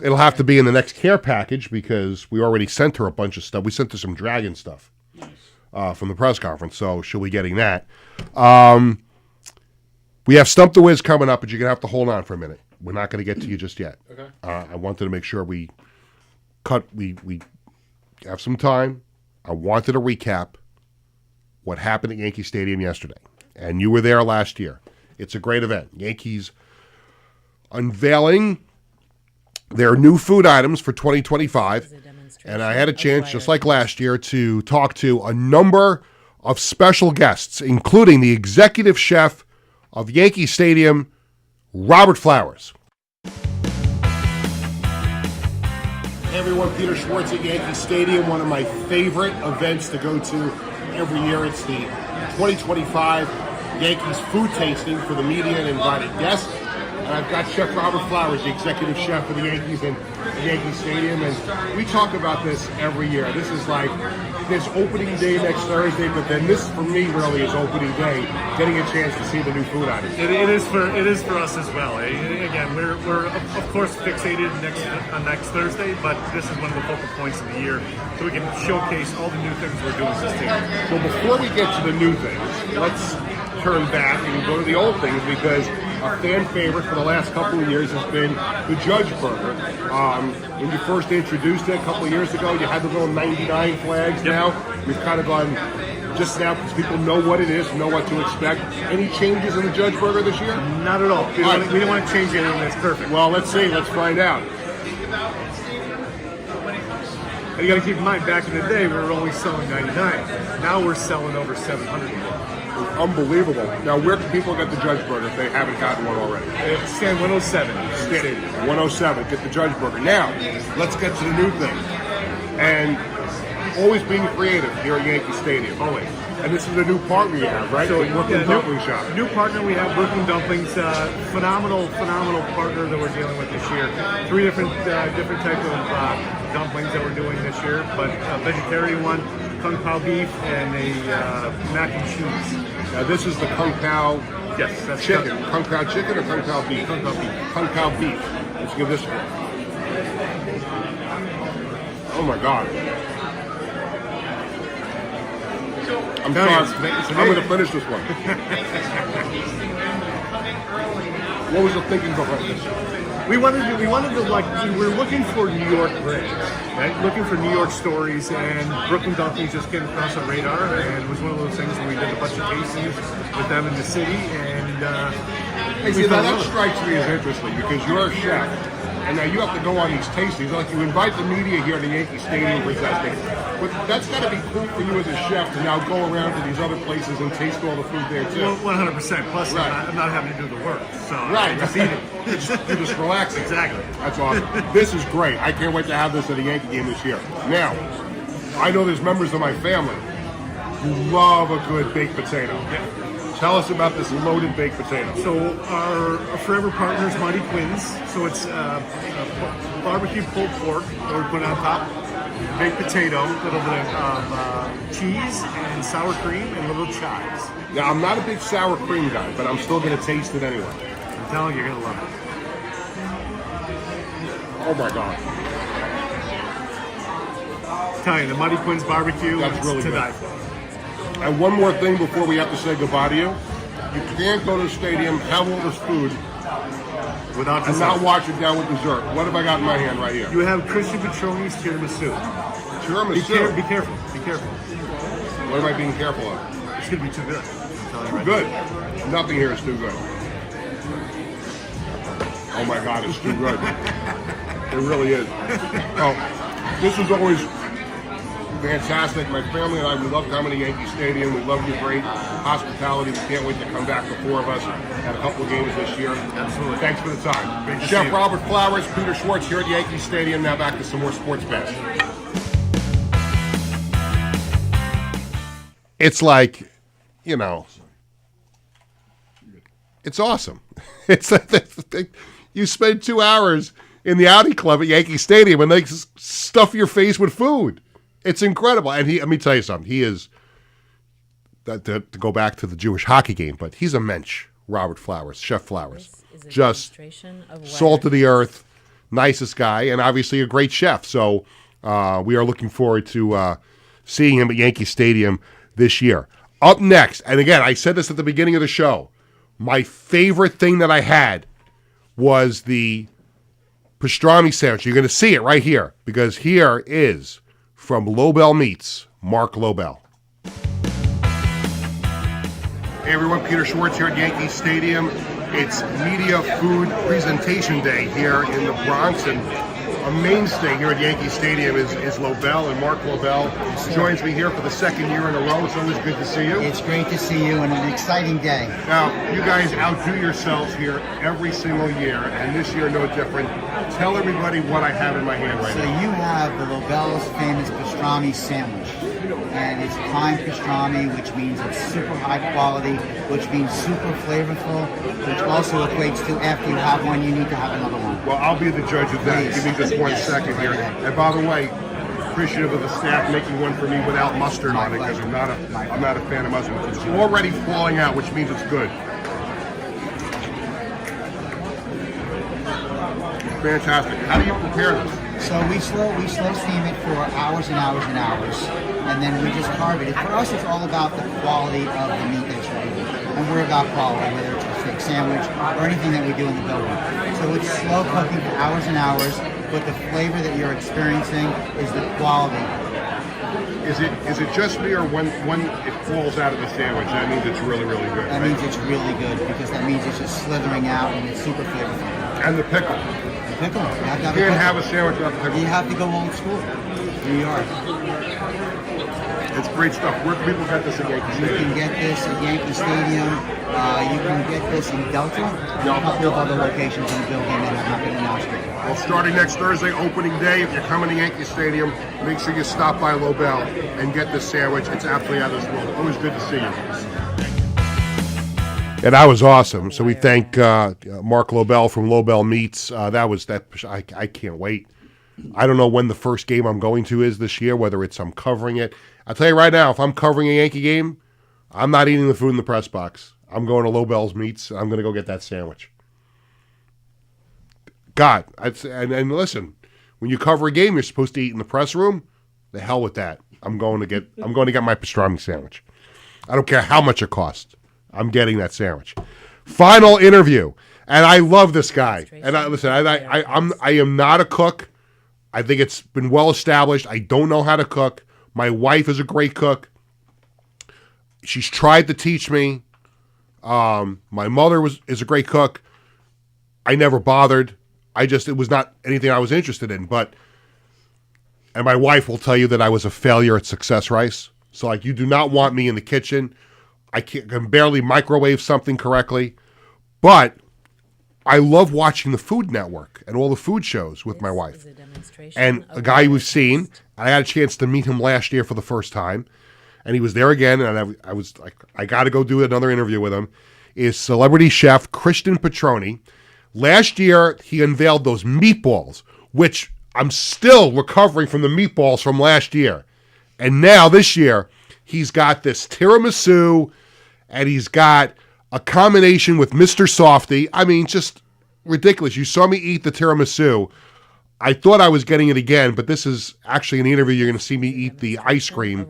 It'll have to be in the next care package because we already sent her a bunch of stuff. We sent her some Dragon stuff from the press conference, so she'll be getting that. We have Stump the Wiz coming up, but you're going to have to hold on for a minute. We're not going to get to you just yet. Okay. I wanted to make sure we have some time. I wanted to recap what happened at Yankee Stadium yesterday. And you were there last year. It's a great event. Yankees unveiling their new food items for 2025. And I had a chance, just like last year, to talk to a number of special guests, including the executive chef of Yankee Stadium, Robert Flowers. Hey everyone, Peter Schwartz at Yankee Stadium, one of my favorite events to go to every year. It's the 2025 Yankees food tasting for the media and invited guests. And I've got Chef Robert Flowers, the executive chef of the Yankees in Yankee Stadium, and we talk about this every year. This is like, there's opening day next Thursday, but then this, for me, really is opening day, getting a chance to see the new food items. It is for us as well. Again, we're of course fixated on next Thursday, but this is one of the focal points of the year, so we can showcase all the new things we're doing with this team. So before we get to the new things, let's turn back and go to the old things, because a fan favorite for the last couple of years has been the Judge Burger. When you first introduced it a couple of years ago, you had the little 99 flags. Yep. Now we've kind of gone just now because people know what it is, know what to expect. Any changes in the Judge Burger this year? Not at all. We didn't want to change anything. That's perfect. Well, let's see. Let's find out. And you got to keep in mind, back in the day, we were only selling 99. Now we're selling over 700. Unbelievable. Now, where can people get the Judge Burger if they haven't gotten one already? Stand 107. Stand 107. Get the Judge Burger. Now, let's get to the new thing. and always being creative here at Yankee Stadium. Always. And this is a new partner you have, right? So, the Brooklyn Dumpling Shop. New partner we have, Brooklyn Dumplings. Phenomenal partner that we're dealing with this year. 3 different types of dumplings that we're doing this year, but a vegetarian one, Kung Pao beef, and a mac and cheese. Now this is the Kung Pao that's chicken. Kung Pao chicken or Kung Pao beef? Kung Pao beef. Kung Pao beef. Let's give this one. Oh my God. I'm sorry. I'm going to finish this one. What was the thinking behind this? We wanted to like, we were looking for New York brands, right? Looking for New York stories, and Brooklyn Dumplings just came across our radar, and it was one of those things where we did a bunch of tastings with them in the city, and hey, see, that strikes me as interesting because you're a chef, and now you have to go on these tastings. Like you invite the media here to Yankee Stadium for testing, but that's got to be cool for you as a chef to now go around to these other places and taste all the food there too. Well, 100%. Plus, right. I'm not having to do the work, so right. I just eat it. You're just relaxing. Exactly. That's awesome. This is great. I can't wait to have this at a Yankee game this year. Now, I know there's members of my family who love a good baked potato. Yeah. Tell us about this loaded baked potato. So our forever partner is Mighty Quinn's. So it's barbecue pulled pork that we put on top, baked potato, a little bit of cheese and sour cream and a little chives. Now, I'm not a big sour cream guy, but I'm still going to taste it anyway. I'm telling you, you're going to love it. Oh my God. I'm telling you, the Mighty Quinn's barbecue, that's really to good. die for. And one more thing before we have to say goodbye to you. You can't go to the stadium, have all this food, without dessert. And not wash it down with dessert. What have I got in my hand right here? You have Christian Petroni's tiramisu. Tiramisu? Be careful. Be careful. What am I being careful of? It's going to be too good. Too good? Nothing here is too good. Oh my God, it's too good. It really is. Oh, this is always fantastic. My family and I, we love coming to Yankee Stadium. We love your great hospitality. We can't wait to come back, the 4 of us, at a couple of games this year. Absolutely. Thanks for the time. Great to see Chef you. Robert Flowers, Peter Schwartz here at Yankee Stadium. Now back to some more sports bets. It's like, you know, it's awesome. It's you spend 2 hours in the Audi Club at Yankee Stadium and they stuff your face with food. It's incredible. And let me tell you something. He is, to go back to the Jewish hockey game, but he's a mensch, Robert Flowers, Chef Flowers. Just salt of the earth, nicest guy, and obviously a great chef. So we are looking forward to seeing him at Yankee Stadium this year. Up next, and again, I said this at the beginning of the show, my favorite thing that I had was the pastrami sandwich. You're going to see it right here, because here is, from Lobel Meats, Mark Lobel. Hey everyone, Peter Schwartz here at Yankee Stadium. It's Media Food Presentation Day here in the Bronx, and a mainstay here at Yankee Stadium is Lobel, and Mark Lobel joins me here for the 2nd year in a row. It's always good to see you. It's great to see you, and an exciting day. Now, you guys outdo yourselves here every single year, and this year no different. Tell everybody what I have in my hand right now. So you have the Lobel's famous pastrami sandwich, and it's prime pastrami, which means it's super high quality, which means super flavorful, which also equates to after you have one, you need to have another one. Well, I'll be the judge of that. Please. Give me just 1 second here. And by the way, appreciative of the staff making one for me without mustard on it, because I'm not a fan of mustard. It's already falling out, which means it's good. Fantastic. How do you prepare this? So we slow steam it for hours and hours and hours, and then we just carve it. For us, it's all about the quality of the meat that you're eating, and we're about quality, whether it's a steak sandwich or anything that we do in the building. So it's slow cooking for hours and hours, but the flavor that you're experiencing is the quality. Is it just me, or when it falls out of the sandwich, that means it's really, really good? That means it's really good, because that means it's just slithering out and it's super flavorful. And the pickle. Pickle. You can't have a sandwich without the pickle. You have to go old school. New York. It's great stuff. Where can people get this at Yankee You Stadium? can get this at Yankee Stadium. You can get this in Delta. A couple of other locations in the building that have not been announced yet. Well, starting next Thursday, opening day, if you're coming to Yankee Stadium, make sure you stop by Lobel and get this sandwich. It's absolutely out of this world. Always good to see you. Yeah, that was awesome. So we thank Mark Lobel from Lobel Meats. I can't wait. I don't know when the first game I'm going to is this year, whether it's I'm covering it. I'll tell you right now, if I'm covering a Yankee game, I'm not eating the food in the press box. I'm going to Lobel's Meats, and I'm going to go get that sandwich. God, and listen, when you cover a game, you're supposed to eat in the press room. The hell with that. I'm going to get my pastrami sandwich. I don't care how much it costs. I'm getting that sandwich. Final interview, and I love this guy. And I am not a cook. I think it's been well established. I don't know how to cook. My wife is a great cook. She's tried to teach me. My mother is a great cook. I never bothered. It was not anything I was interested in. And my wife will tell you that I was a failure at Success Rice. So you do not want me in the kitchen. I can barely microwave something correctly. But I love watching the Food Network and all the food shows with my wife. And a guy we've seen, I had a chance to meet him last year for the first time. And he was there again, and I was like, I got to go do another interview with him, is celebrity chef Christian Petroni. Last year, he unveiled those meatballs, which I'm still recovering from the meatballs from last year. And now, this year, he's got this tiramisu, and he's got a combination with Mr. Softy. I mean, just ridiculous. You saw me eat the tiramisu. I thought I was getting it again, but this is actually an interview. You're going to see me eat the ice cream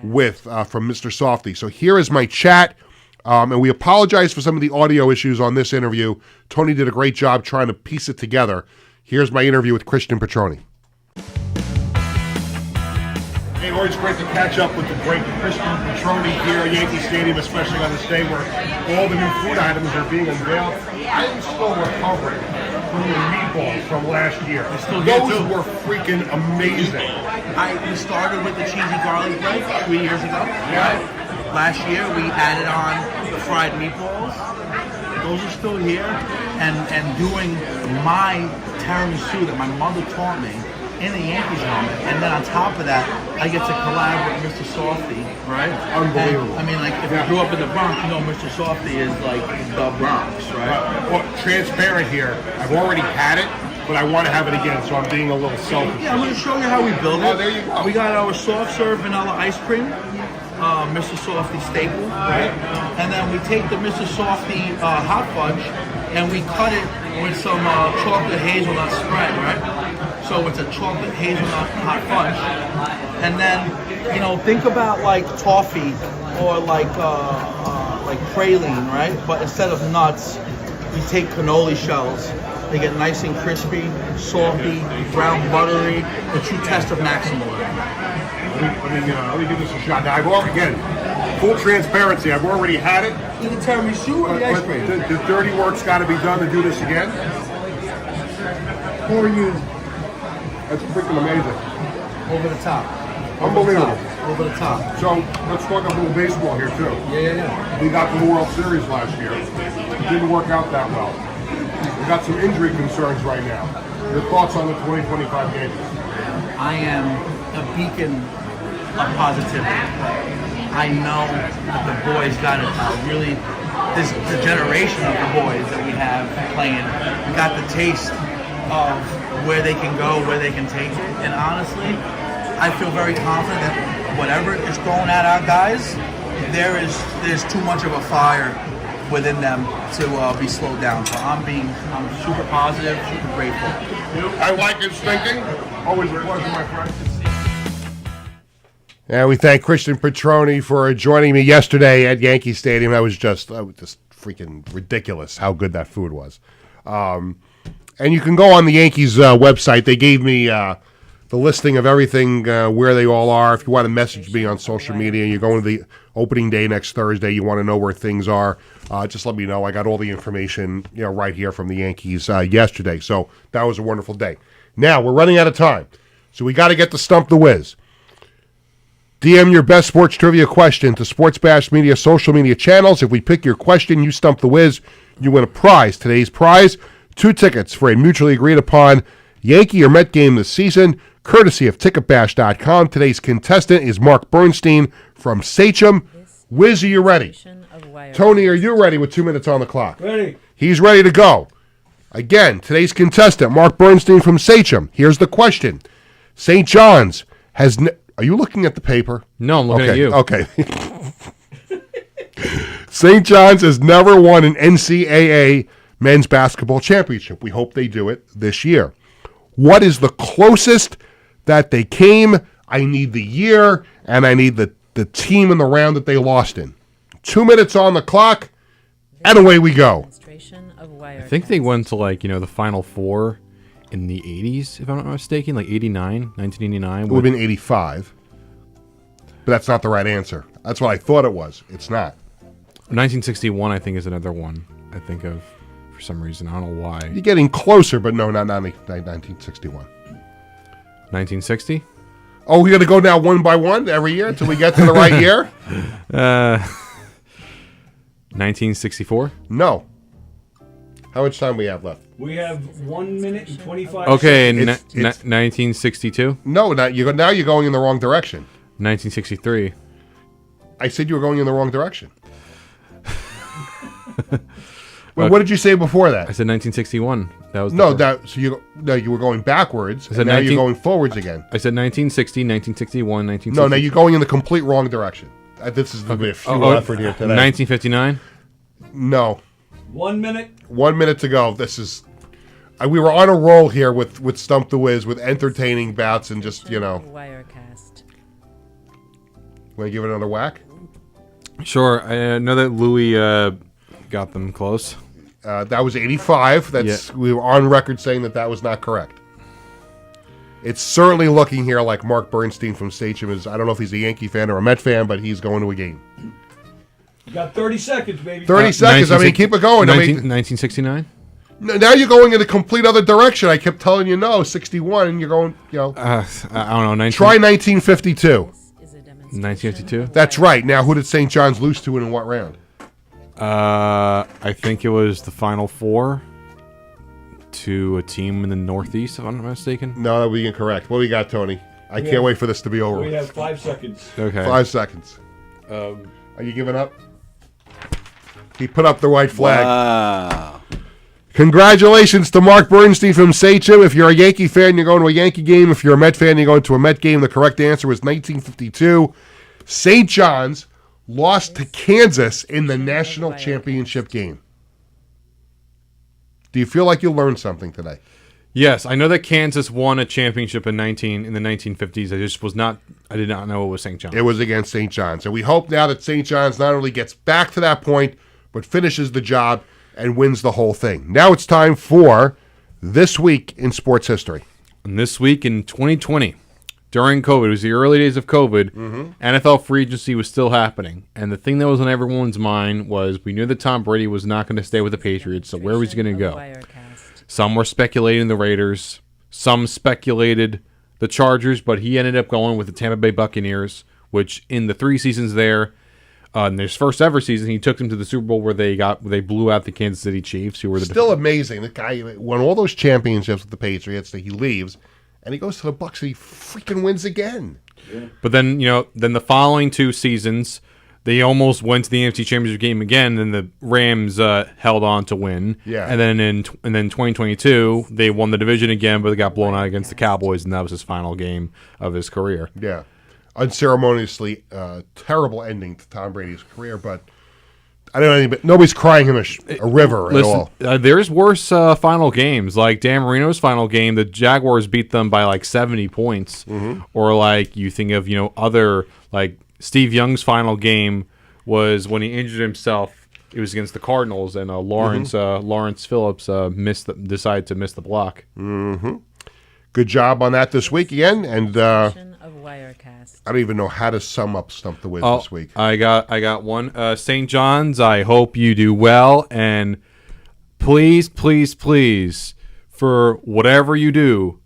with from Mr. Softy. So here is my chat, and we apologize for some of the audio issues on this interview. Tony did a great job trying to piece it together. Here's my interview with Christian Petroni. Hey, always great to catch up with the great Christian Petroni here at Yankee Stadium, especially on this day where all the new food items are being unveiled. I am still recovering from the meatballs from last year. Those were freaking amazing. We started with the cheesy garlic bread 3 years ago. Yeah. Last year we added on the fried meatballs. Those are still here. And doing my tiramisu that my mother taught me in the Yankees helmet, and then on top of that, I get to collaborate with Mr. Softy, right? Unbelievable. And, if you grew up in the Bronx, you know Mr. Softy is like the Bronx, right? Well, transparent here. I've already had it, but I want to have it again, so I'm being a little selfish. Yeah, I'm going to show you how we build it. Oh, there you go. We got our soft serve vanilla ice cream, Mr. Softy staple, right? And then we take the Mr. Softy hot fudge, and we cut it with some chocolate hazelnut spread, right? So it's a chocolate hazelnut hot fudge, and then think about like toffee or like praline, right? But instead of nuts, we take cannoli shells. They get nice and crispy, salty, brown buttery, the true test of Maximal. Let me give this a shot. Now, I've already, again, full transparency. I've already had it. Eat the tiramisu or the ice cream? The dirty work's got to be done to do this again. Pour you That's freaking amazing. over the top. Unbelievable. Over the top. So let's talk a little baseball here too. Yeah. We got the World Series last year. It didn't work out that well. We got some injury concerns right now. Your thoughts on the 2025 Yankees? I am a beacon of positivity. I know that the boys got it really, the generation of the boys that we have playing, we got the taste of where they can go, where they can take it. And honestly, I feel very confident that whatever is thrown at our guys, there's too much of a fire within them to be slowed down. So I'm super positive, super grateful. I like his thinking. Always a pleasure, my friend. And we thank Christian Petroni for joining me yesterday at Yankee Stadium. That was just freaking ridiculous how good that food was. And you can go on the Yankees website. They gave me the listing of everything, where they all are. If you want to message me on social media, you're going to the opening day next Thursday, you want to know where things are, just let me know. I got all the information right here from the Yankees yesterday. So that was a wonderful day. Now, we're running out of time. So we got to get to Stump the Wiz. DM your best sports trivia question to Sports Bash Media social media channels. If we pick your question, you stump the whiz, you win a prize. Today's prize, 2 tickets for a mutually agreed upon Yankee or Met game this season, courtesy of ticketbash.com. Today's contestant is Mark Bernstein from Sachem. Wiz, are you ready? Tony, are you ready with 2 minutes on the clock? Ready. He's ready to go. Again, today's contestant, Mark Bernstein from Sachem. Here's the question. St. John's has... Are you looking at the paper? No, I'm looking at you. Okay. St. John's has never won an NCAA men's basketball championship. We hope they do it this year. What is the closest that they came? I need the year, and I need the team in the round that they lost in. 2 minutes on the clock, and away we go. I think they went to, the Final Four in the 80s, if I'm not mistaken, 1989. It would have been 85. But that's not the right answer. That's what I thought it was. It's not. 1961, I think, is another one I think of for some reason. I don't know why. You're getting closer, but no, not 1961. 1960? Oh, we're going to go now one by one every year until we get to the right year? 1964? No. How much time we have left? We have 1 minute and 25 Okay, seconds. 1962? No, now you're going in the wrong direction. 1963. I said you were going in the wrong direction. Well, what did you say before that? I said 1961. That was you were going backwards. I said now you're going forwards again. I said 1960, 1961, 1960. No, now you're going in the complete wrong direction. This is a futile effort here today. 1959? No. 1 minute. 1 minute to go. This is... we were on a roll here with Stump the Wiz, with entertaining bouts and just, Wirecast. Want to give it another whack? Sure. I know that Louis got them close. That was 85. We were on record saying that was not correct. It's certainly looking here like Mark Bernstein from Sachem is... I don't know if he's a Yankee fan or a Met fan, but he's going to a game. You got 30 seconds, baby. 30 seconds. Keep it going. 1969? Now you're going in a complete other direction. I kept telling you no, 61, and you're going, I don't know. Try 1952. 1952? That's right. Now, who did St. John's lose to and in what round? I think it was the Final Four to a team in the Northeast, if I'm not mistaken. No, that would be incorrect. What do we got, Tony? I can't wait for this to be over. We have 5 seconds. Okay. 5 seconds. Are you giving up? He put up the white flag. Wow. Congratulations to Mark Bernstein from Sachem. If you're a Yankee fan, you're going to a Yankee game. If you're a Met fan, you're going to a Met game. The correct answer was 1952. St. John's lost to Kansas in the national championship game. Do you feel like you learned something today? Yes, I know that Kansas won a championship in the 1950s. I did not know it was St. John's. It was against St. John's. And we hope now that St. John's not only gets back to that point, but finishes the job and wins the whole thing. Now it's time for This Week in Sports History. And this week in 2020, during COVID, it was the early days of COVID, NFL free agency was still happening. And the thing that was on everyone's mind was we knew that Tom Brady was not going to stay with the Patriots, so where was he going to go? Some were speculating the Raiders. Some speculated the Chargers, but he ended up going with the Tampa Bay Buccaneers, which in the 3 seasons there, in his first ever season, he took them to the Super Bowl where they blew out the Kansas City Chiefs, who were still amazing. The guy won all those championships with the Patriots. That he leaves, and he goes to the Bucs, and he freaking wins again. Yeah. But then the following 2 seasons, they almost went to the NFC Championship game again, and the Rams held on to win. Yeah. And then in 2022, they won the division again, but they got blown out against the Cowboys, and that was his final game of his career. Yeah. Unceremoniously terrible ending to Tom Brady's career, but I don't know anything, but nobody's crying him a river at all. There's worse final games, like Dan Marino's final game. The Jaguars beat them by 70 points, or you think of other Steve Young's final game was when he injured himself. It was against the Cardinals, and Lawrence Phillips decided to miss the block. Good job on that this week again, and I don't even know how to sum up Stump the Wiz this week. I got one. St. John's, I hope you do well, and please, please, please, for whatever you do,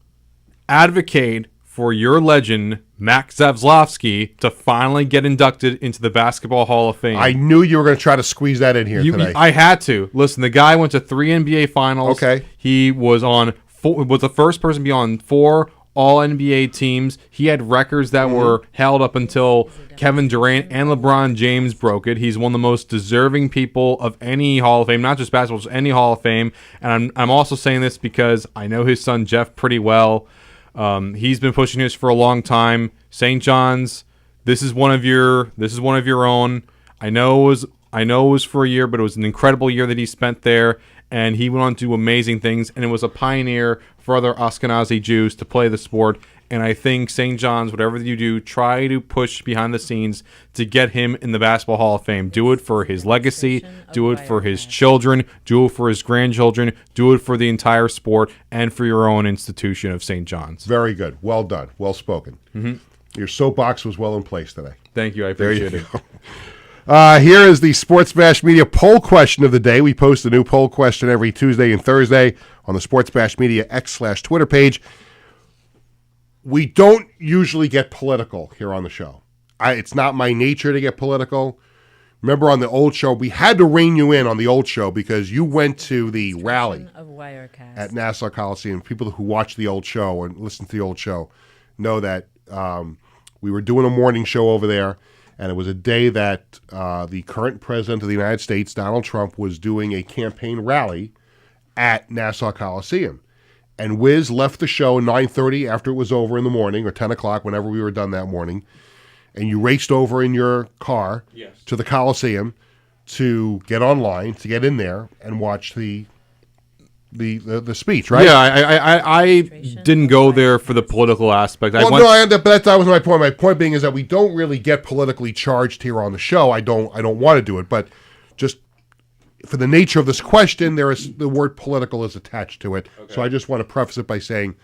advocate for your legend, Max Zavslavsky, to finally get inducted into the Basketball Hall of Fame. I knew you were going to try to squeeze that in here today. I had to. Listen, the guy went to 3 NBA Finals. Okay. He was was the first person to be on 4 All-NBA teams. He had records that were held up until Kevin Durant and LeBron James broke it. He's one of the most deserving people of any Hall of Fame, not just basketball, just any Hall of Fame. And I'm also saying this because I know his son Jeff pretty well. He's been pushing this for a long time. St. John's, this is one of your own. I know it was for a year, but it was an incredible year that he spent there, and he went on to do amazing things, and it was a pioneer for other Ashkenazi Jews to play the sport. And I think St. John's, whatever you do, try to push behind the scenes to get him in the Basketball Hall of Fame. Do it for his legacy. Do it for his children. Do it for his grandchildren. Do it for the entire sport and for your own institution of St. John's. Very good. Well done. Well spoken. Your soapbox was well in place today. Thank you. I appreciate it. Here is the Sports Bash Media poll question of the day. We post a new poll question every Tuesday and Thursday on the Sports Bash Media X/Twitter page. We don't usually get political here on the show. It's not my nature to get political. Remember on the old show, we had to rein you in on the old show because you went to the rally at Nassau Coliseum. People who watch the old show and listen to the old show know that we were doing a morning show over there, and it was a day that the current president of the United States, Donald Trump, was doing a campaign rally at Nassau Coliseum. And Wiz left the show at 9:30 after it was over in the morning, or 10 o'clock, whenever we were done that morning. And you raced over in your car to the Coliseum to get online, to get in there and watch the speech, right? Yeah, I didn't go there for the political aspect. That was my point. My point being is that we don't really get politically charged here on the show. I don't want to do it, but just for the nature of this question, the word political is attached to it. Okay. So I just want to preface it by saying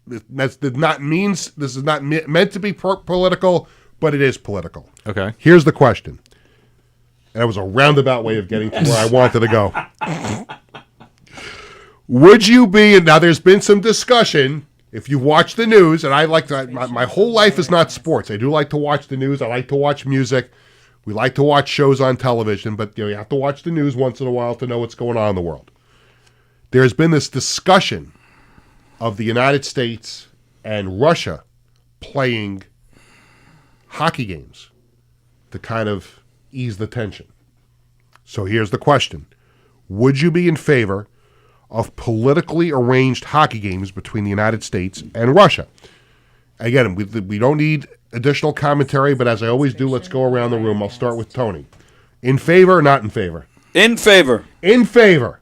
this is not meant to be political, but it is political. Okay. Here's the question. And that was a roundabout way of getting to where I wanted to go. Would you be, and now there's been some discussion, if you watch the news, and I like to, my whole life is not sports. I do like to watch the news. I like to watch music. We like to watch shows on television, but you have to watch the news once in a while to know what's going on in the world. There's been this discussion of the United States and Russia playing hockey games to kind of ease the tension. So here's the question. Would you be in favor of politically arranged hockey games between the United States and Russia? Again, we don't need additional commentary, but as I always do, let's go around the room. I'll start with Tony. In favor or not in favor? In favor. In favor.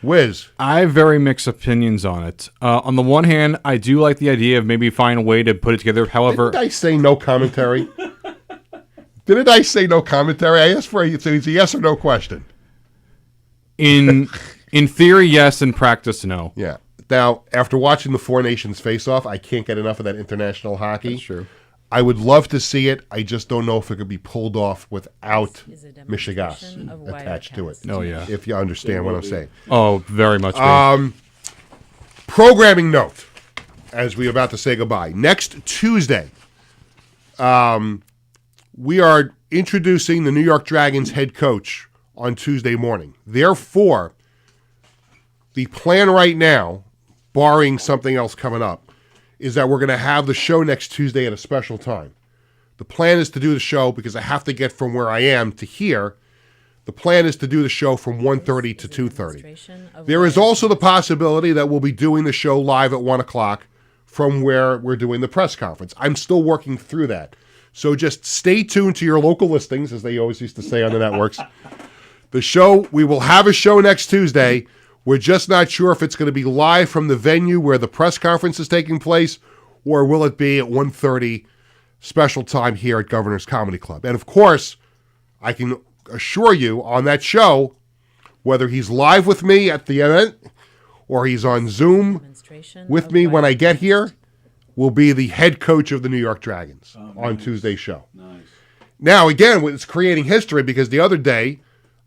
Wiz. I have very mixed opinions on it. On the one hand, I do like the idea of maybe finding a way to put it together. However, didn't I say no commentary? Didn't I say no commentary? I asked for it's a yes or no question. In theory, yes. In practice, no. Yeah. Now, after watching the Four Nations face-off, I can't get enough of that international hockey. That's true. I would love to see it. I just don't know if it could be pulled off without Michigas attached to it. Oh, yeah. If you understand what I'm saying. Oh, very much. Programming note, as we're about to say goodbye. Next Tuesday, we are introducing the New York Dragons head coach on Tuesday morning. Therefore, the plan right now, barring something else coming up, is that we're going to have the show next Tuesday at a special time. The plan is to do the show because I have to get from where I am to here. The plan is to do the show from 1:30 to 2:30. There is also the possibility that we'll be doing the show live at 1 o'clock from where we're doing the press conference. I'm still working through that. So just stay tuned to your local listings, as they always used to say on the networks. We will have a show next Tuesday. We're just not sure if it's going to be live from the venue where the press conference is taking place, or will it be at 1:30 special time here at Governor's Comedy Club. And of course, I can assure you on that show, whether he's live with me at the event or he's on Zoom with me when I get here, will be the head coach of the New York Dragons on Tuesday's show. Nice. Now, again, it's creating history because the other day,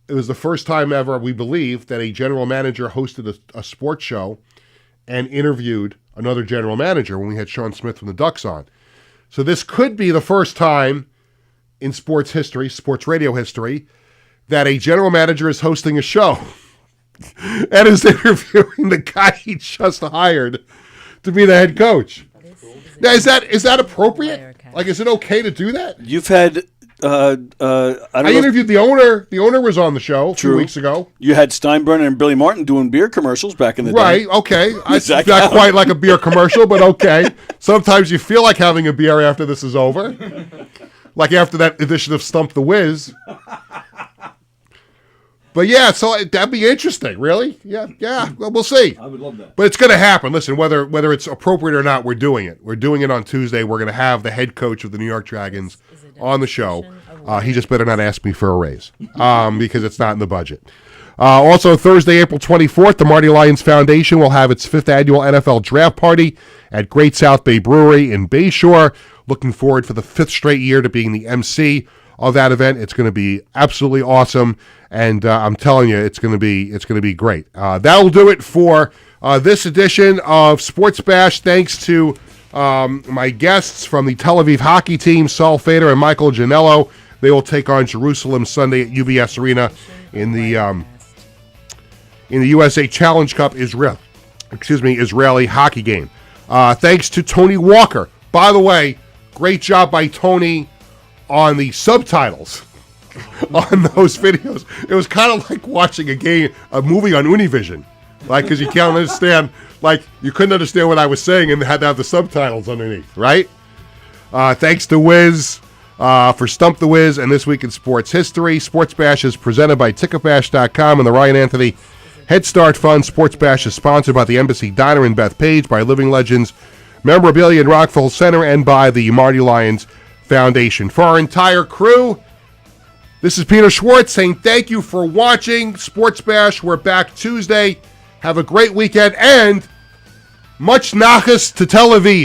it was the first time ever, we believe, that a general manager hosted a sports show and interviewed another general manager when we had Sean Smith from the Ducks on. So this could be the first time in sports history, sports radio history, that a general manager is hosting a show and is interviewing the guy he just hired to be the head coach. Now, is that appropriate? Like, is it okay to do that? You've had I interviewed the owner. The owner was on the show a few weeks ago. You had Steinbrenner and Billy Martin doing beer commercials back in the day. Right, okay. It's not quite like a beer commercial, but okay. Sometimes you feel like having a beer after this is over. Like after that edition of Stump the Whiz. But yeah, so that'd be interesting, really. Yeah, well, we'll see. I would love that. But it's going to happen. Listen, whether it's appropriate or not, we're doing it. We're doing it on Tuesday. We're going to have the head coach of the New York Dragons on the show. He just better not ask me for a raise because it's not in the budget. Also, Thursday, April 24th, the Marty Lyons Foundation will have its 5th annual NFL Draft Party at Great South Bay Brewery in Bayshore. Looking forward for the 5th straight year to being the MC of that event. It's going to be absolutely awesome, and I'm telling you, it's going to be great. That'll do it for this edition of Sports Bash. Thanks to my guests from the Tel Aviv hockey team, Saul Fader and Michael Janello. They will take on Jerusalem Sunday at UBS Arena in the USA Challenge Cup Israeli hockey game. Thanks to Tony Walker. By the way, great job by Tony on the subtitles on those videos. It was kind of like watching a movie on Univision, like, because you can't understand, like, you couldn't understand what I was saying and had to have the subtitles underneath, right? Thanks to Wiz for Stump the Wiz and This Week in Sports History. Sports Bash is presented by Ticketbash.com and the Ryan Anthony Head Start Fund. Sports Bash is sponsored by the Embassy Diner in Bethpage, by Living Legends Memorabilia in Rockville Center, and by the Marty Lyons Foundation. For our entire crew, this is Peter Schwartz saying thank you for watching Sports Bash. We're back Tuesday. Have a great weekend, and much nachas to Tel Aviv.